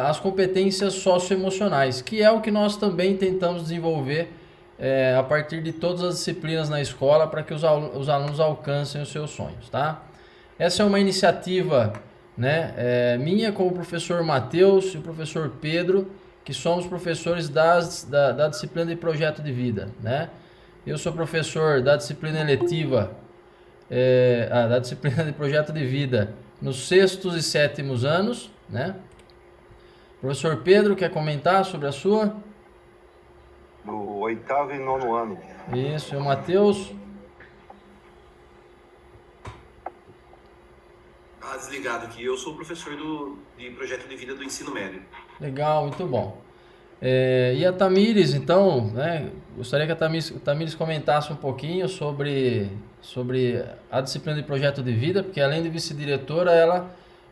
às competências socioemocionais, que é o que nós também tentamos desenvolver a partir de todas as disciplinas na escola para que os alunos alcancem os seus sonhos, tá? Essa é uma iniciativa, né, minha com o professor Matheus e o professor Pedro, que somos professores da disciplina de projeto de vida, né? Eu sou professor da disciplina eletiva, da disciplina de projeto de vida nos sextos e sétimos anos, né? Professor Pedro, quer comentar sobre a sua? No oitavo e nono ano. Isso, e o Matheus? Desligado aqui. Eu sou professor de projeto de vida do ensino médio. Legal, muito bom. E a Tamires, então, né? Gostaria que a Tamires comentasse um pouquinho sobre a disciplina de projeto de vida, porque além de vice-diretora,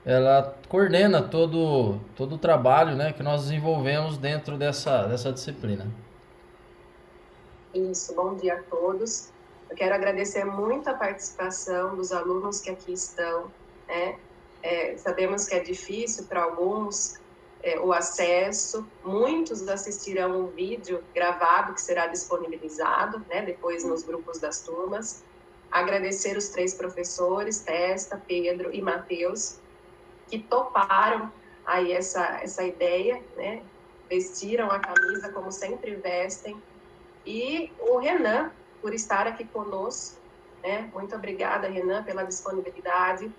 ela coordena todo o trabalho, né, que nós desenvolvemos dentro dessa disciplina. Isso, bom dia a todos. Eu quero agradecer muito a participação dos alunos que aqui estão, né? Sabemos que é difícil para alguns o acesso, muitos assistirão um vídeo gravado que será disponibilizado, né, depois nos grupos das turmas. Agradecer os 3 professores, Testa, Pedro e Matheus, que toparam aí essa ideia, né? Vestiram a camisa como sempre vestem. E o Renan, por estar aqui conosco, né? Muito obrigada, Renan, pela disponibilidade.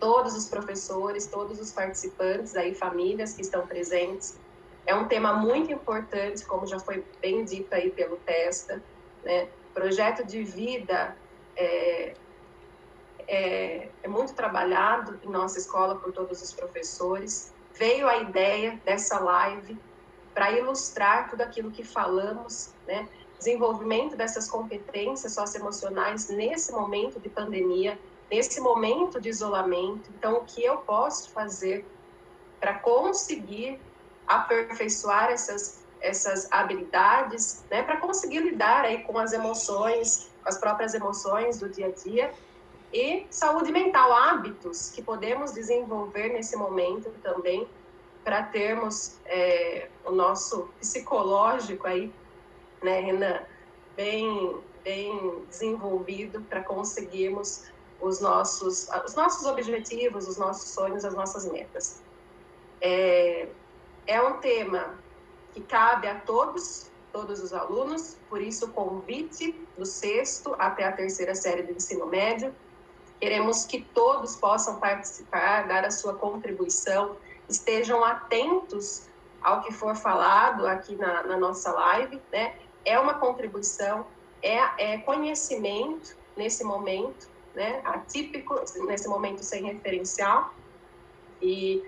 Todos os professores, todos os participantes, aí, famílias que estão presentes. É um tema muito importante, como já foi bem dito aí pelo Testa, né? Projeto de vida é muito trabalhado em nossa escola por todos os professores. Veio a ideia dessa live para ilustrar tudo aquilo que falamos, né? Desenvolvimento dessas competências socioemocionais nesse momento de pandemia, nesse momento de isolamento. Então, o que eu posso fazer para conseguir aperfeiçoar essas habilidades, né? Para conseguir lidar aí com as emoções, com as próprias emoções do dia a dia. E saúde mental, hábitos que podemos desenvolver nesse momento também, para termos o nosso psicológico aí, né, Renan, bem desenvolvido para conseguirmos os nossos objetivos, os nossos sonhos, as nossas metas. É um tema que cabe a todos os alunos, por isso o convite do 6º até a 3ª série do ensino médio. Queremos que todos possam participar, dar a sua contribuição, estejam atentos ao que for falado aqui na nossa live, né? É uma contribuição, é conhecimento nesse momento, né? Atípico, nesse momento sem referencial, e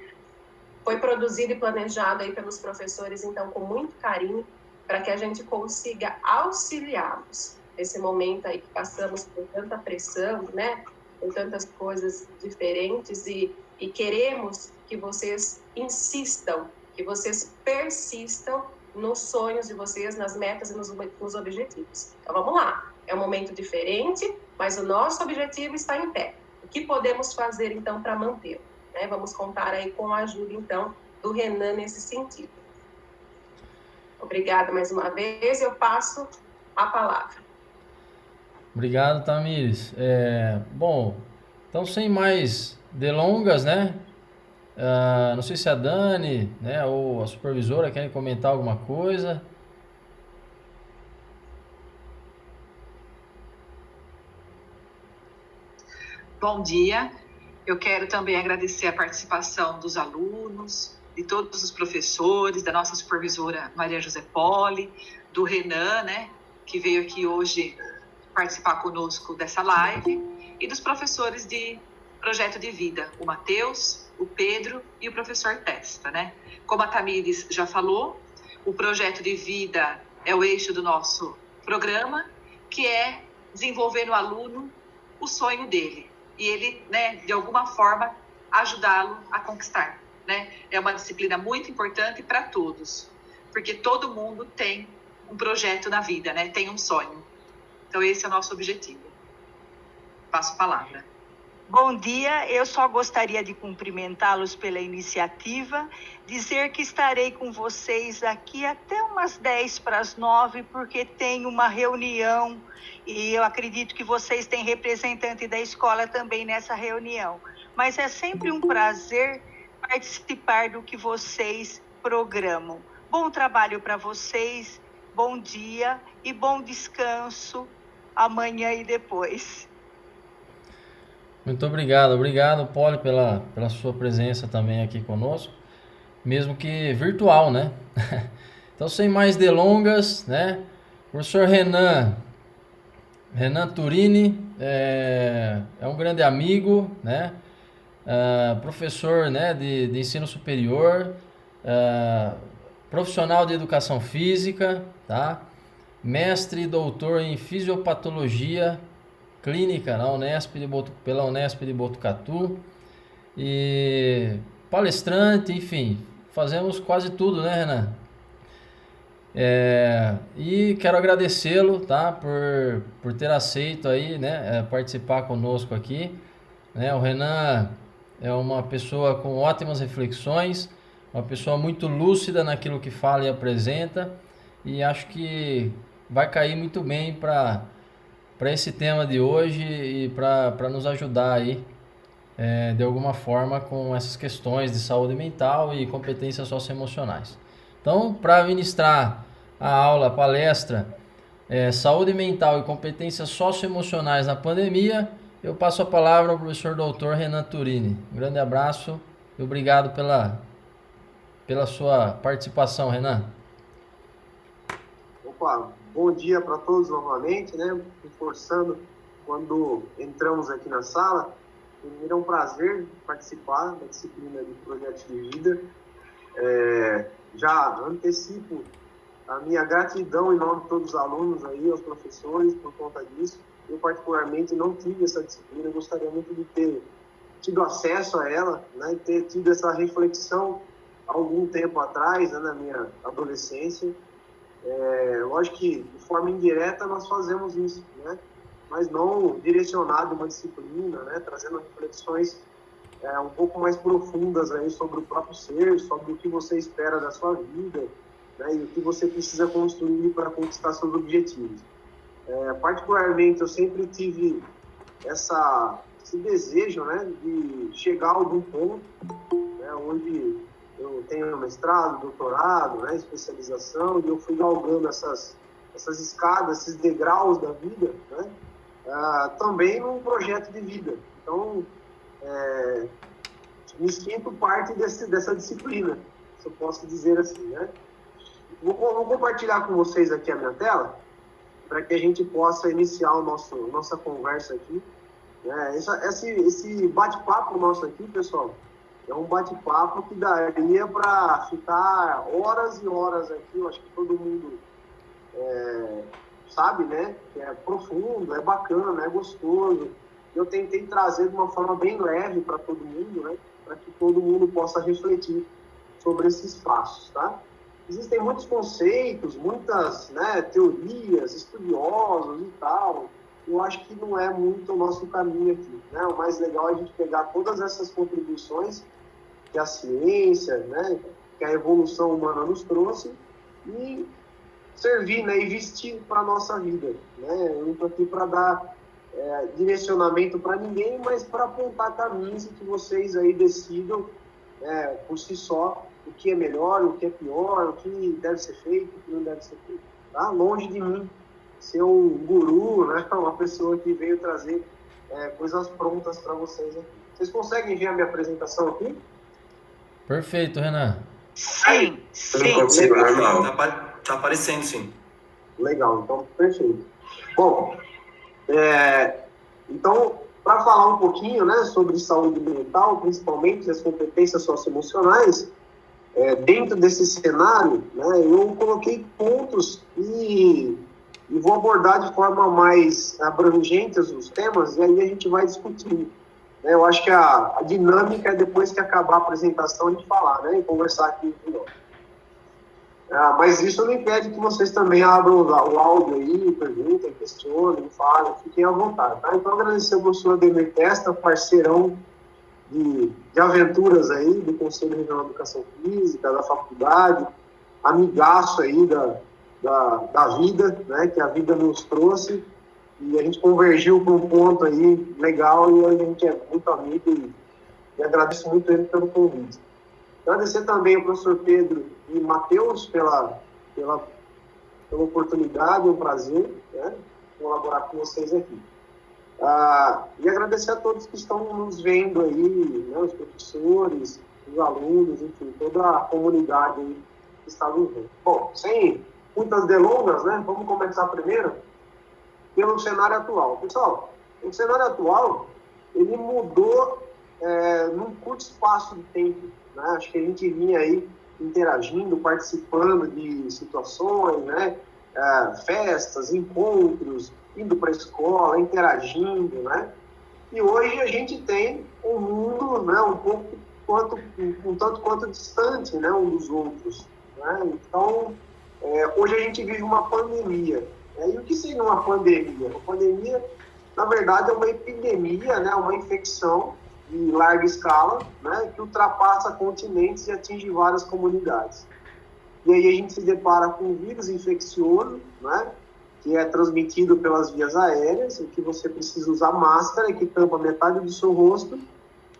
foi produzido e planejado aí pelos professores, então, com muito carinho, para que a gente consiga auxiliá-los nesse momento aí que passamos por tanta pressão, né? Com tantas coisas diferentes, e queremos que vocês insistam, que vocês persistam nos sonhos de vocês, nas metas e nos objetivos. Então, vamos lá. É um momento diferente, mas o nosso objetivo está em pé. O que podemos fazer, então, para mantê-lo? Né? Vamos contar aí com a ajuda, então, do Renan nesse sentido. Obrigada mais uma vez. Eu passo a palavra. Obrigado, Tamires. Bom, então sem mais delongas, né? Não sei se a Dani, né, ou a supervisora querem comentar alguma coisa. Bom dia. Eu quero também agradecer a participação dos alunos, de todos os professores, da nossa supervisora Maria José Poli, do Renan, né, que veio aqui hoje participar conosco dessa live, e dos professores de projeto de vida, o Matheus, o Pedro e o professor Testa, né? Como a Tamires já falou, o projeto de vida é o eixo do nosso programa, que é desenvolver no aluno o sonho dele, e ele, né, de alguma forma, ajudá-lo a conquistar, né? É uma disciplina muito importante para todos, porque todo mundo tem um projeto na vida, né? Tem um sonho. Então, esse é o nosso objetivo. Passo a palavra. Bom dia, eu só gostaria de cumprimentá-los pela iniciativa, dizer que estarei com vocês aqui até umas 10:09, porque tem uma reunião e eu acredito que vocês têm representante da escola também nessa reunião. Mas é sempre um prazer participar do que vocês programam. Bom trabalho para vocês, bom dia e bom descanso amanhã e depois. Muito obrigado, Poli, pela sua presença também aqui conosco, mesmo que virtual, né? Então, sem mais delongas, né? Professor Renan Turini é um grande amigo, né? Professor, né, de ensino superior, profissional de educação física, tá? Mestre e doutor em fisiopatologia clínica na pela Unesp de Botucatu, e palestrante, enfim, fazemos quase tudo, né, Renan? E quero agradecê-lo, tá, por ter aceito aí, né, participar conosco aqui, né? O Renan é uma pessoa com ótimas reflexões, uma pessoa muito lúcida naquilo que fala e apresenta, e acho que vai cair muito bem para esse tema de hoje e para nos ajudar aí, de alguma forma, com essas questões de saúde mental e competências socioemocionais. Então, para ministrar a palestra Saúde Mental e Competências Socioemocionais na Pandemia, eu passo a palavra ao professor doutor Renan Turini. Um grande abraço e obrigado pela sua participação, Renan. Opa, bom dia para todos novamente, né? Reforçando, quando entramos aqui na sala, primeiro é um prazer participar da disciplina de projetos de vida. Já antecipo a minha gratidão em nome de todos os alunos aí, aos professores, por conta disso. Eu, particularmente, não tive essa disciplina, gostaria muito de ter tido acesso a ela, né? E ter tido essa reflexão algum tempo atrás, né, na minha adolescência. Lógico que, de forma indireta, nós fazemos isso, né? Mas não direcionado uma disciplina, né? Trazendo reflexões um pouco mais profundas aí sobre o próprio ser, sobre o que você espera da sua vida, né? E o que você precisa construir para conquistar seus objetivos. Particularmente, eu sempre tive esse desejo, né, de chegar a algum ponto, né, onde eu tenho mestrado, doutorado, né, especialização, e eu fui galgando essas escadas, esses degraus da vida, né, também num projeto de vida. Então, me sinto parte dessa disciplina, se eu posso dizer assim, né. Vou compartilhar com vocês aqui a minha tela, para que a gente possa iniciar nossa conversa aqui. Esse bate-papo nosso aqui, pessoal, é um bate-papo que daria para ficar horas e horas aqui. Eu acho que todo mundo sabe, né, que é profundo, é bacana, é gostoso. Eu tentei trazer de uma forma bem leve para todo mundo, né, para que todo mundo possa refletir sobre esses passos, tá? Existem muitos conceitos, muitas, né, teorias, estudiosos e tal. Eu acho que não é muito o nosso caminho aqui, né? O mais legal é a gente pegar todas essas contribuições que a ciência, né, que a evolução humana nos trouxe e servir, né, e vestir para a nossa vida, né? Eu não estou aqui para dar direcionamento para ninguém, mas para apontar caminhos e que vocês aí decidam por si só o que é melhor, o que é pior, o que deve ser feito, o que não deve ser feito. Tá? Longe de mim ser um guru, né? Uma pessoa que veio trazer coisas prontas para vocês aqui. Vocês conseguem ver a minha apresentação aqui? Perfeito, Renan. Sim. Tá aparecendo, sim. Legal, então, perfeito. Bom, então, para falar um pouquinho, né, sobre saúde mental, principalmente as competências socioemocionais, dentro desse cenário, né, eu coloquei pontos e vou abordar de forma mais abrangente os temas, e aí a gente vai discutindo. Eu acho que a dinâmica é depois que acabar a apresentação a gente falar, né, e conversar aqui de novo. Mas isso não impede que vocês também abram o áudio aí, perguntem, questionem, falem, fiquem à vontade, tá? Então, agradecer ao professor Ademir Testa, parceirão de aventuras aí, do Conselho Regional de Educação Física, da faculdade, amigaço aí da vida, né, que a vida nos trouxe, e a gente convergiu para um ponto aí legal, e a gente é muito amigo, e agradeço muito ele pelo convite. Agradecer também ao professor Pedro e Matheus pela oportunidade, é um prazer, né, colaborar com vocês aqui. E agradecer a todos que estão nos vendo aí, né, os professores, os alunos, enfim, toda a comunidade aí que está nos vendo. Bom, sem muitas delongas, né, vamos começar primeiro pelo cenário atual. Pessoal, o cenário atual, ele mudou num curto espaço de tempo, né? Acho que a gente vinha aí interagindo, participando de situações, né, festas, encontros, indo para a escola, interagindo, né? E hoje a gente tem um mundo, né, um tanto quanto distante, né, um dos outros, né? Então, hoje a gente vive uma pandemia. E o que seria uma pandemia? Uma pandemia, na verdade, é uma epidemia, né, uma infecção de larga escala, né, que ultrapassa continentes e atinge várias comunidades. E aí a gente se depara com um vírus infeccioso, né, que é transmitido pelas vias aéreas, em que você precisa usar máscara, que tampa metade do seu rosto,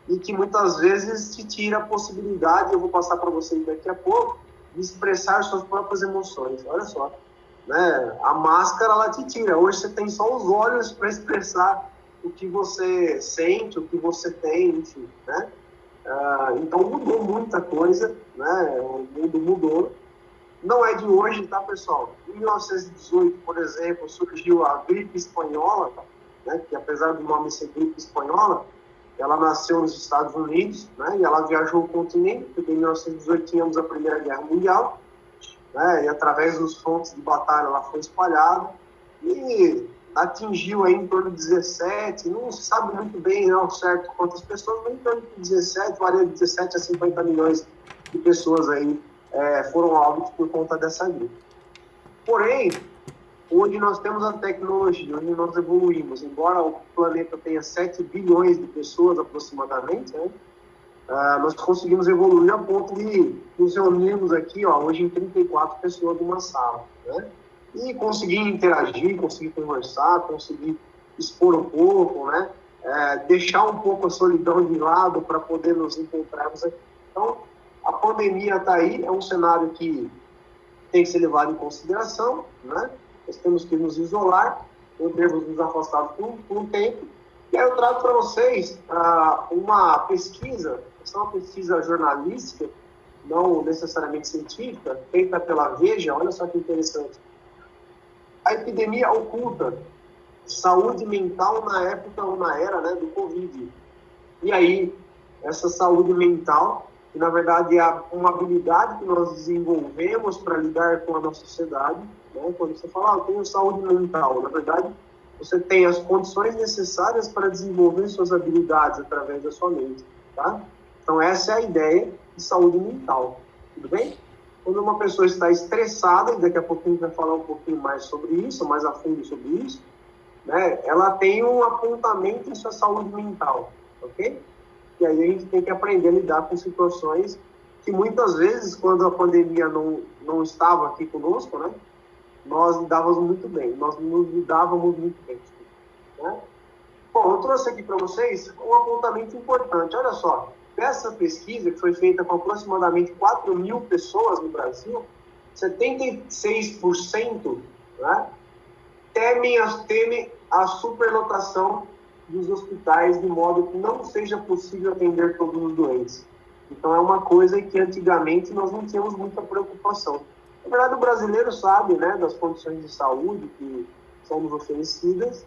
e que muitas vezes te tira a possibilidade, eu vou passar para vocês daqui a pouco, de expressar suas próprias emoções. Olha só, né, a máscara, ela te tira. Hoje você tem só os olhos para expressar o que você sente, o que você tem, enfim, né? Então mudou muita coisa, né? O mundo mudou. Não é de hoje, tá, pessoal? Em 1918, por exemplo, surgiu a gripe espanhola, né? Que apesar do nome ser gripe espanhola, ela nasceu nos Estados Unidos, né? E ela viajou o continente, porque em 1918 tínhamos a Primeira Guerra Mundial, né? E através dos frontes de batalha ela foi espalhada e atingiu aí em torno de 17, não se sabe muito bem, não, certo, quantas pessoas, mas em torno de 17, varia de 17 a 50 milhões de pessoas aí foram alvos por conta dessa gripe. Porém, hoje nós temos a tecnologia, onde nós evoluímos, embora o planeta tenha 7 bilhões de pessoas aproximadamente, né, nós conseguimos evoluir a ponto de nos reunirmos aqui, hoje em 34 pessoas numa sala, né? E conseguir interagir, conseguir conversar, conseguir expor um pouco, né? Deixar um pouco a solidão de lado para poder nos encontrarmos aqui. Então, a pandemia está aí, é um cenário que tem que ser levado em consideração, né? Nós temos que nos isolar, devemos nos afastar por um tempo. E aí eu trago para vocês uma pesquisa, essa é uma pesquisa jornalística, não necessariamente científica, feita pela Veja, olha só que interessante. A epidemia oculta saúde mental na época ou na era, né, do Covid. E aí, essa saúde mental, que na verdade é uma habilidade que nós desenvolvemos para lidar com a nossa sociedade, né? Quando você fala, eu tenho saúde mental, na verdade, você tem as condições necessárias para desenvolver suas habilidades através da sua mente, tá? Então, essa é a ideia de saúde mental, tudo bem? Quando uma pessoa está estressada, e daqui a pouquinho a gente vai falar um pouquinho mais sobre isso, mais a fundo sobre isso, né, ela tem um apontamento em sua saúde mental, ok? E aí a gente tem que aprender a lidar com situações que muitas vezes, quando a pandemia não estava aqui conosco, né, nós lidávamos muito bem, né? Bom, eu trouxe aqui para vocês um apontamento importante, olha só. Essa pesquisa, que foi feita com aproximadamente 4.000 pessoas no Brasil, 76%, né, temem a superlotação dos hospitais, de modo que não seja possível atender todos os doentes. Então, é uma coisa que antigamente nós não tínhamos muita preocupação. Na verdade, o brasileiro sabe, né, das condições de saúde que são nos oferecidas,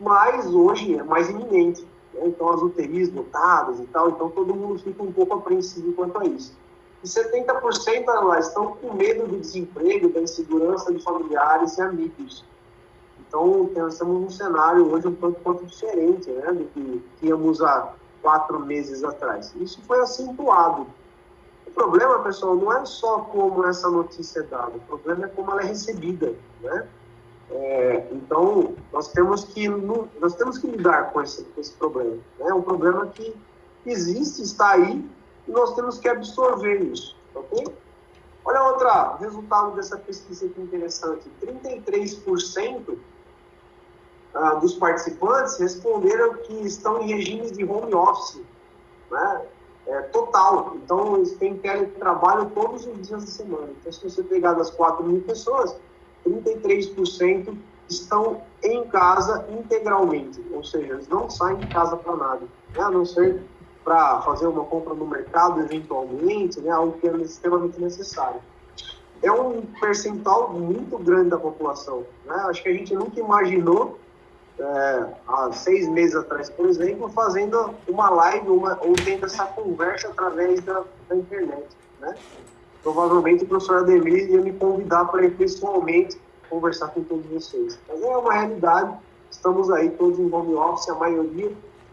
mas hoje é mais iminente. Então, as UTIs lotadas e tal, então todo mundo fica um pouco apreensivo quanto a isso. E 70% elas estão com medo do desemprego, da insegurança de familiares e amigos. Então, nós temos um cenário hoje um tanto quanto diferente, né, do que tínhamos há 4 meses atrás. Isso foi acentuado problema, pessoal, não é só como essa notícia é dada, o problema é como ela é recebida, né? Então, nós temos que lidar com esse problema. Né? É um problema que existe, está aí, e nós temos que absorver isso, ok? Olha outro resultado dessa pesquisa que interessante. 33% dos participantes responderam que estão em regime de home office, né? Total. Então, eles têm teletrabalho todos os dias da semana. Então, se você pegar das 4.000 pessoas, 33% estão em casa integralmente, ou seja, eles não saem de casa para nada, né? A não ser para fazer uma compra no mercado eventualmente, né? Algo que é extremamente necessário. É um percentual muito grande da população, né? Acho que a gente nunca imaginou, há 6 meses atrás, por exemplo, fazendo uma live ou tendo essa conversa através da internet, né? Provavelmente o professor Ademir ia me convidar para ir pessoalmente conversar com todos vocês. Mas é uma realidade, estamos aí todos em home office, a maioria,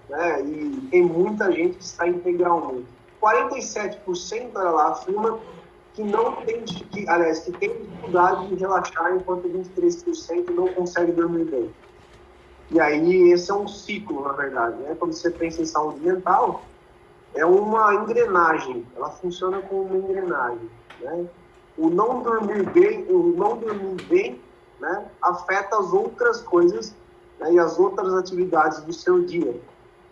né? E tem muita gente que está integralmente. 47%, olha lá, afirma que que tem dificuldade de relaxar, enquanto 23% não consegue dormir bem. E aí, esse é um ciclo, na verdade, né? Quando você pensa em saúde mental, é uma engrenagem, ela funciona como uma engrenagem, né? O não dormir bem, né, afeta as outras coisas, né, e as outras atividades do seu dia.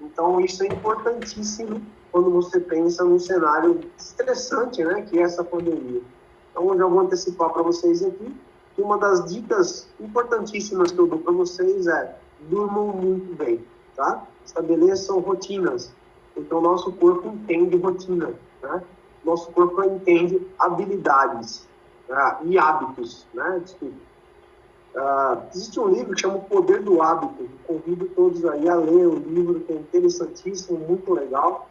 Então, isso é importantíssimo quando você pensa num cenário estressante, né, que é essa pandemia. Então, eu já vou antecipar para vocês aqui que uma das dicas importantíssimas que eu dou para vocês é: durmam muito bem, tá? Estabeleçam rotinas, porque o nosso corpo entende rotina, né? Nosso corpo entende habilidades e hábitos, né? Desculpa. Existe um livro que chama O Poder do Hábito. Convido todos aí a ler o livro, que é interessantíssimo, muito legal,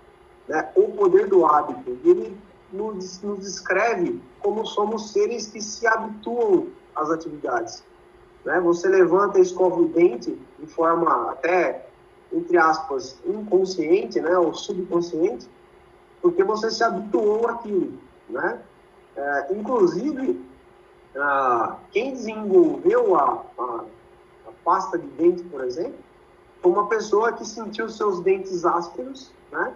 né? O Poder do Hábito. Ele nos descreve como somos seres que se habituam às atividades, né? Você levanta e escova o dente de forma até, entre aspas, inconsciente, né? Ou subconsciente, porque você se habituou àquilo, né? Inclusive, quem desenvolveu a pasta de dente, por exemplo, foi uma pessoa que sentiu seus dentes ásperos, né?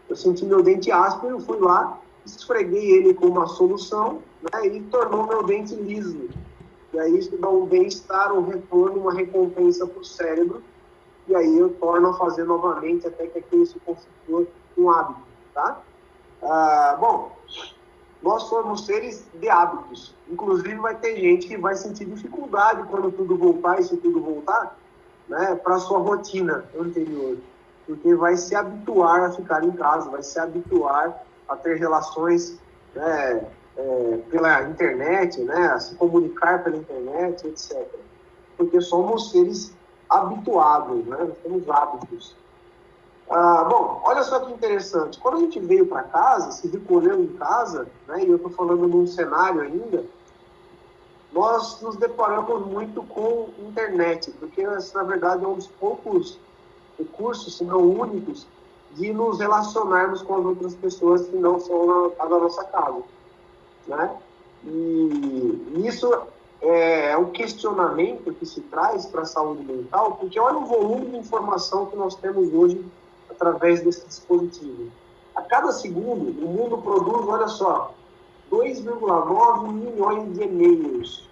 Eu senti meu dente áspero, fui lá, esfreguei ele com uma solução, né? E tornou meu dente liso. E aí isso dá um bem-estar, um retorno, uma recompensa para o cérebro, e aí eu torno a fazer novamente até que aquilo se constitua um hábito, tá? Bom, nós somos seres de hábitos. Inclusive vai ter gente que vai sentir dificuldade quando tudo voltar, e se tudo voltar, né, para a sua rotina anterior, porque vai se habituar a ficar em casa, vai se habituar a ter relações, né, pela internet, né, a se comunicar pela internet, etc. Porque somos seres habituados, né, nós temos hábitos. Bom, olha só que interessante. Quando a gente veio para casa, se recolheu em casa, né, e eu estou falando num cenário ainda, nós nos deparamos muito com internet, porque esse, na verdade, é um dos poucos recursos, se não únicos, de nos relacionarmos com as outras pessoas que não são da nossa casa, né? E isso é um questionamento que se traz para a saúde mental, porque olha o volume de informação que nós temos hoje através desse dispositivo. A cada segundo, o mundo produz, olha só, 2,9 milhões de e-mails.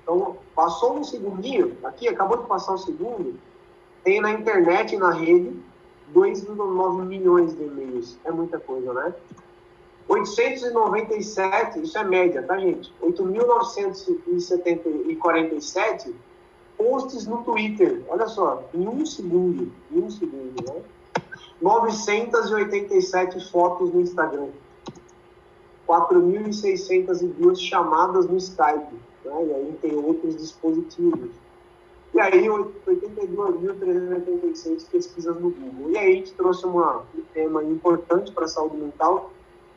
Então, passou um segundinho, aqui, acabou de passar um segundo, tem na internet e na rede 2,9 milhões de e-mails. É muita coisa, né? 897, isso é média, tá, gente? 8.947 posts no Twitter. Olha só, em um segundo, né? 987 fotos no Instagram. 4.602 chamadas no Skype, né? E aí tem outros dispositivos. E aí 82.386 pesquisas no Google. E aí a gente trouxe um tema importante para a saúde mental,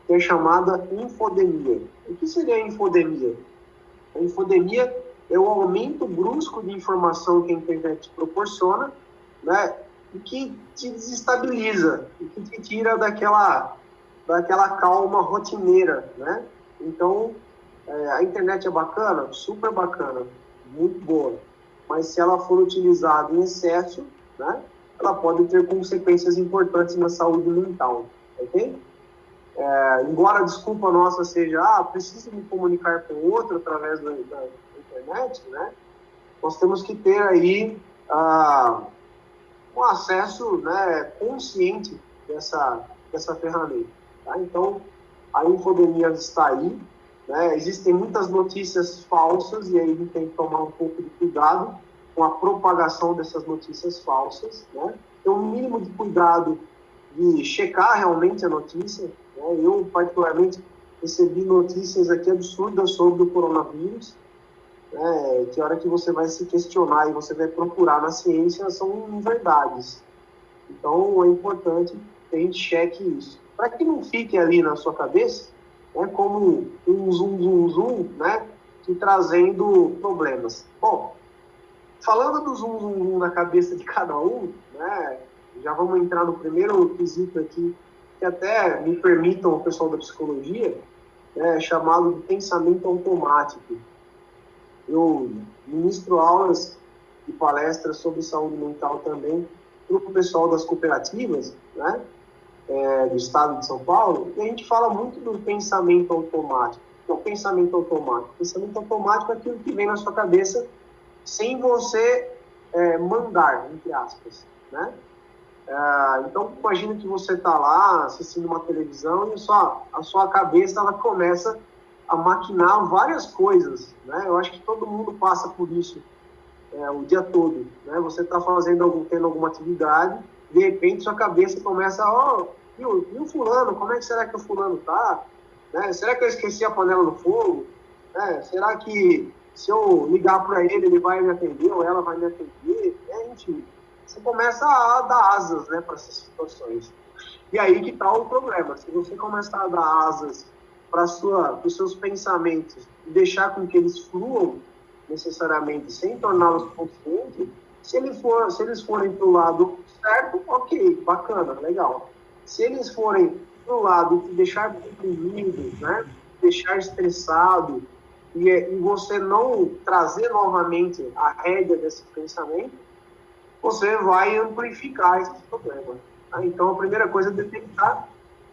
que é chamada infodemia. O que seria a infodemia? A infodemia é o aumento brusco de informação que a internet proporciona, né, e que te desestabiliza, e que te tira daquela calma rotineira, né? Então, a internet é bacana? Super bacana, muito boa. Mas se ela for utilizada em excesso, né, ela pode ter consequências importantes na saúde mental, ok? Embora a desculpa nossa seja, preciso me comunicar com o outro através da internet, né, nós temos que ter aí um acesso, né, consciente dessa ferramenta. Tá? Então, a infodemia está aí, né? Existem muitas notícias falsas e aí a gente tem que tomar um pouco de cuidado com a propagação dessas notícias falsas, né? Ter um mínimo de cuidado de checar realmente a notícia, né? Eu, particularmente, recebi notícias aqui absurdas sobre o coronavírus, né? Que a hora que você vai se questionar e você vai procurar na ciência são verdades. Então, é importante que a gente cheque isso. Para que não fique ali na sua cabeça, né, como um zoom, né, te trazendo problemas. Bom, falando do zoom na cabeça de cada um, né, já vamos entrar no primeiro quesito aqui, que até me permitam o pessoal da psicologia, né, chamado de pensamento automático. Eu ministro aulas e palestras sobre saúde mental também para o pessoal das cooperativas, né, do estado de São Paulo, e a gente fala muito do pensamento automático. O que é o pensamento automático? O pensamento automático é aquilo que vem na sua cabeça sem você mandar, entre aspas, né? Então, imagina que você está lá assistindo uma televisão e a sua cabeça ela começa a maquinar várias coisas, né? Eu acho que todo mundo passa por isso o dia todo, né? Você está tendo alguma atividade, de repente sua cabeça começa, e o fulano, como é que será que o fulano tá? Né? Será que eu esqueci a panela no fogo? Né? Será que se eu ligar para ele vai me atender ou ela vai me atender? Enfim, você começa a dar asas, né, para essas situações. E aí que tá o problema. Se você começar a dar asas para os seus pensamentos e deixar com que eles fluam necessariamente, sem torná-los conscientes, se eles forem para o lado certo, ok, bacana, legal. Se eles forem para o lado de deixar deprimido, né, deixar estressado, e você não trazer novamente a rédea desse pensamento, você vai amplificar esses problemas. Tá? Então, a primeira coisa é detectar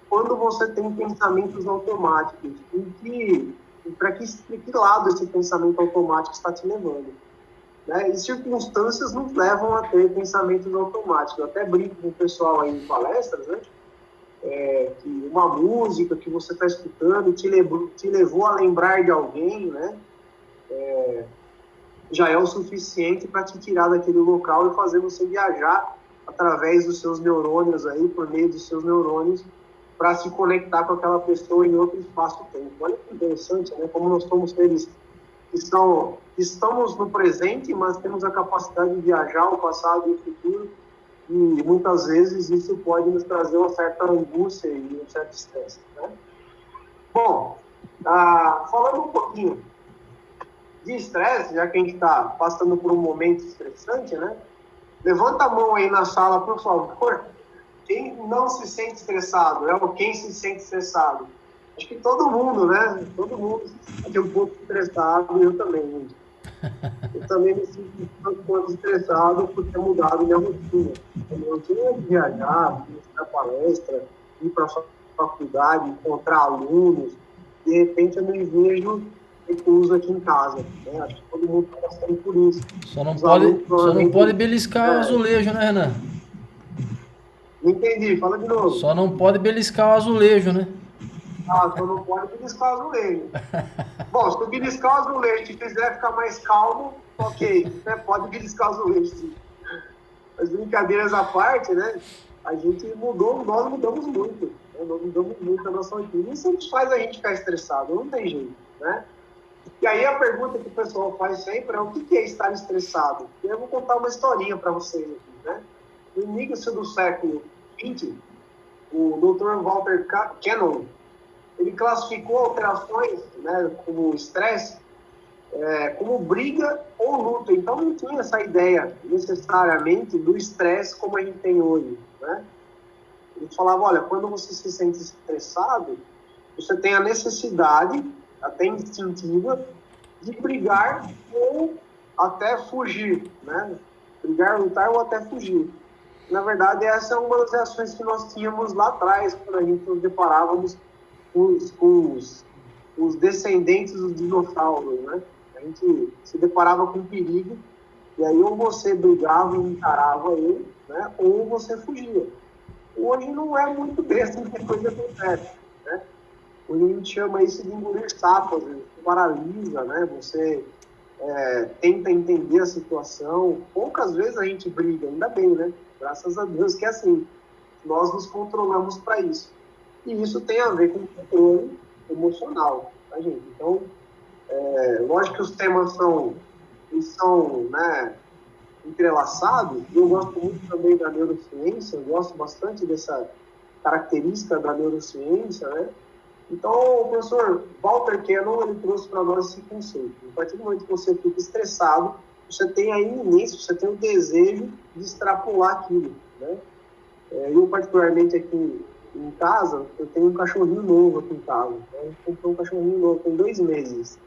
quando você tem pensamentos automáticos, para que lado esse pensamento automático está te levando. Né? E circunstâncias nos levam a ter pensamentos automáticos. Eu até brinco com o pessoal aí em palestras, né? Que uma música que você está escutando te levou a lembrar de alguém, né? Já é o suficiente para te tirar daquele local e fazer você viajar através dos seus neurônios aí, por meio dos seus neurônios, para se conectar com aquela pessoa em outro espaço-tempo. Olha que interessante, né? Como nós somos seres que estamos no presente, mas temos a capacidade de viajar ao passado e ao futuro, e muitas vezes isso pode nos trazer uma certa angústia e um certo estresse. Né? Bom, falando um pouquinho de estresse, já que a gente está passando por um momento estressante, né? Levanta a mão aí na sala, por favor. Quem não se sente estressado? Quem se sente estressado? Acho que todo mundo, né? Todo mundo se sente um pouco estressado, eu também, gente. Eu também me sinto um pouco estressado por ter mudado minha rotina. Eu tinha que viajar, ir para palestra, ir para a faculdade, encontrar alunos. De repente eu me vejo recluso aqui em casa. Né? Acho que todo mundo está passando por isso. Só não pode beliscar o azulejo, né, Renan? Não entendi, fala de novo. Só não pode beliscar o azulejo, né? Só não pode beliscar o azulejo. Bom, se eu beliscar o azulejo e fizer ficar mais calmo, ok, né? Pode beliscar o azulejo, sim. As brincadeiras à parte, né? A gente mudou, nós mudamos muito. Né? Nós mudamos muito a nossa rotina. Isso faz a gente ficar estressado, não tem jeito, né? E aí a pergunta que o pessoal faz sempre é o que é estar estressado? E eu vou contar uma historinha para vocês aqui, né? No início do século XX, o Dr. Walter Cannon, ele classificou alterações, né, como estresse, como briga ou luta. Então não tinha essa ideia necessariamente do estresse como a gente tem hoje, né? Ele falava, olha, quando você se sente estressado, você tem a necessidade, até instintiva, de brigar ou até fugir, né? Brigar, lutar ou até fugir. Na verdade, essa é uma das reações que nós tínhamos lá atrás, quando a gente nos deparávamos com os descendentes dos dinossauros, né? A gente se deparava com perigo, e aí ou você brigava e encarava ele, né? Ou você fugia. Hoje não é muito desse que a coisa acontece, né? Hoje a gente chama isso de engolir sapos, paralisa, né? Você tenta entender a situação. Poucas vezes a gente briga, ainda bem, né? Graças a Deus que é assim. Nós nos controlamos para isso. E isso tem a ver com o controle emocional, tá, gente? Então, lógico que os temas são né, entrelaçados. Eu gosto muito também da neurociência, eu gosto bastante dessa característica da neurociência, né? Então, o professor Walter Cannon, ele trouxe para nós esse conceito. A partir do momento que você fica estressado, você tem a iminência, você tem o desejo de extrapolar aquilo, né? Eu, particularmente, aqui em casa, eu tenho um cachorrinho novo aqui em casa. Então, a gente comprou um cachorrinho novo, tem 2 meses.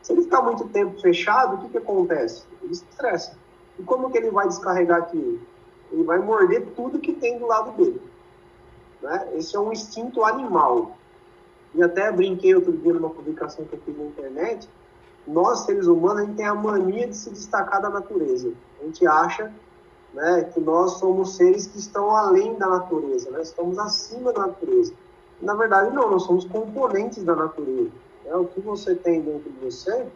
Se ele ficar muito tempo fechado, o que acontece? Ele se estressa. E como que ele vai descarregar aquilo? Ele vai morder tudo que tem do lado dele, né? Esse é um instinto animal. E até brinquei outro dia numa publicação que eu fiz na internet, nós, seres humanos, a gente tem a mania de se destacar da natureza. A gente acha, né, que nós somos seres que estão além da natureza, né? Estamos acima da natureza. E, na verdade, não, nós somos componentes da natureza. Né? O que você tem dentro de você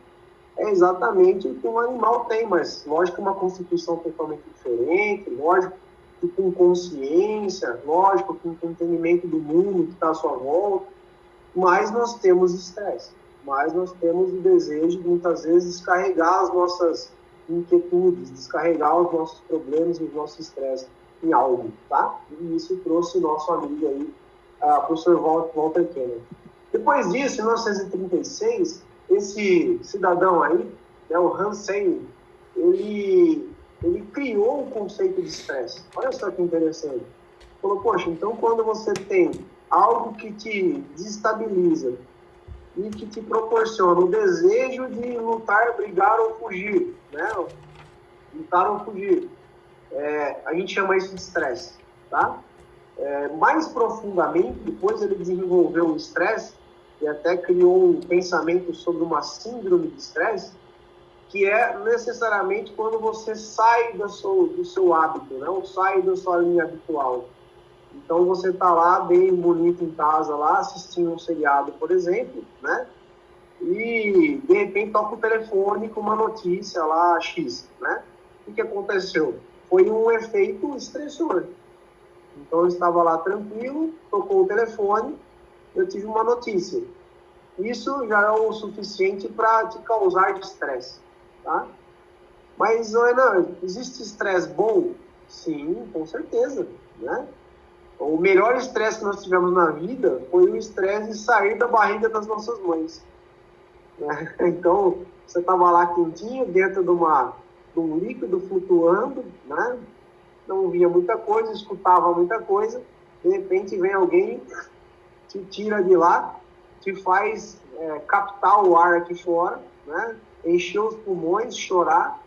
é exatamente o que um animal tem, mas lógico que uma constituição totalmente diferente, lógico que com consciência, lógico que com entendimento do mundo que está à sua volta, mas nós temos estresse, mas nós temos o desejo de muitas vezes descarregar as nossas inquietudes, descarregar os nossos problemas e os nossos estresses em algo, tá? E isso trouxe o nosso amigo aí, o professor Walter Cannon. Depois disso, em 1936, esse cidadão aí, né, o Hans Selye, ele criou o conceito de estresse. Olha só que interessante. Falou, poxa, então quando você tem algo que te desestabiliza e que te proporciona o desejo de lutar, brigar ou fugir, né? Lutar ou fugir. A gente chama isso de estresse, tá? Mais profundamente, depois ele desenvolveu o estresse e até criou um pensamento sobre uma síndrome de estresse, que é necessariamente quando você sai do seu hábito, né? Ou sai da sua linha habitual. Então você está lá bem bonito em casa, lá assistindo um seriado, por exemplo, né? E de repente toca o telefone com uma notícia lá X, né? O que aconteceu? Foi um efeito estressor. Então eu estava lá tranquilo, tocou o telefone, eu tive uma notícia. Isso já é o suficiente para te causar estresse, tá? Mas, Ana, existe estresse bom? Sim, com certeza, né? O melhor estresse que nós tivemos na vida foi o estresse de sair da barriga das nossas mães. Né? Então, você estava lá quentinho, dentro de um líquido flutuando, né? Não via muita coisa, escutava muita coisa, de repente vem alguém, te tira de lá, te faz captar o ar aqui fora, né? Encher os pulmões, chorar,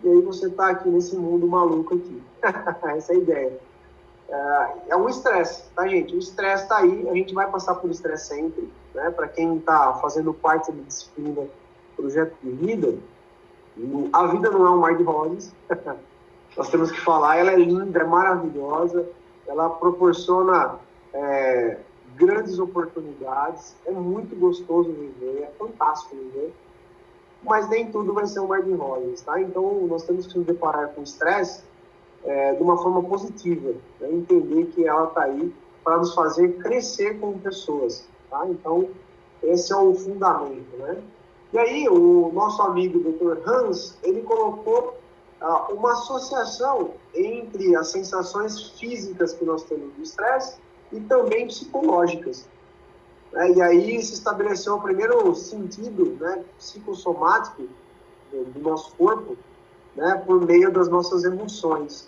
e aí você está aqui nesse mundo maluco aqui. Essa é a ideia. É um estresse, tá, gente? O estresse está aí, a gente vai passar por estresse sempre, né? Para quem está fazendo parte da disciplina Projeto de Vida, a vida não é um mar de rosas. Nós temos que falar, ela é linda, é maravilhosa, ela proporciona grandes oportunidades, é muito gostoso viver, é fantástico viver, mas nem tudo vai ser um mar de rosas, tá? Então, nós temos que nos deparar com o estresse de uma forma positiva, né? Entender que ela está aí para nos fazer crescer como pessoas, tá? Então, esse é o fundamento, né? E aí, o nosso amigo Dr. Hans, ele colocou uma associação entre as sensações físicas que nós temos do estresse e também psicológicas. E aí se estabeleceu o primeiro sentido, né, psicossomático do nosso corpo, né, por meio das nossas emoções.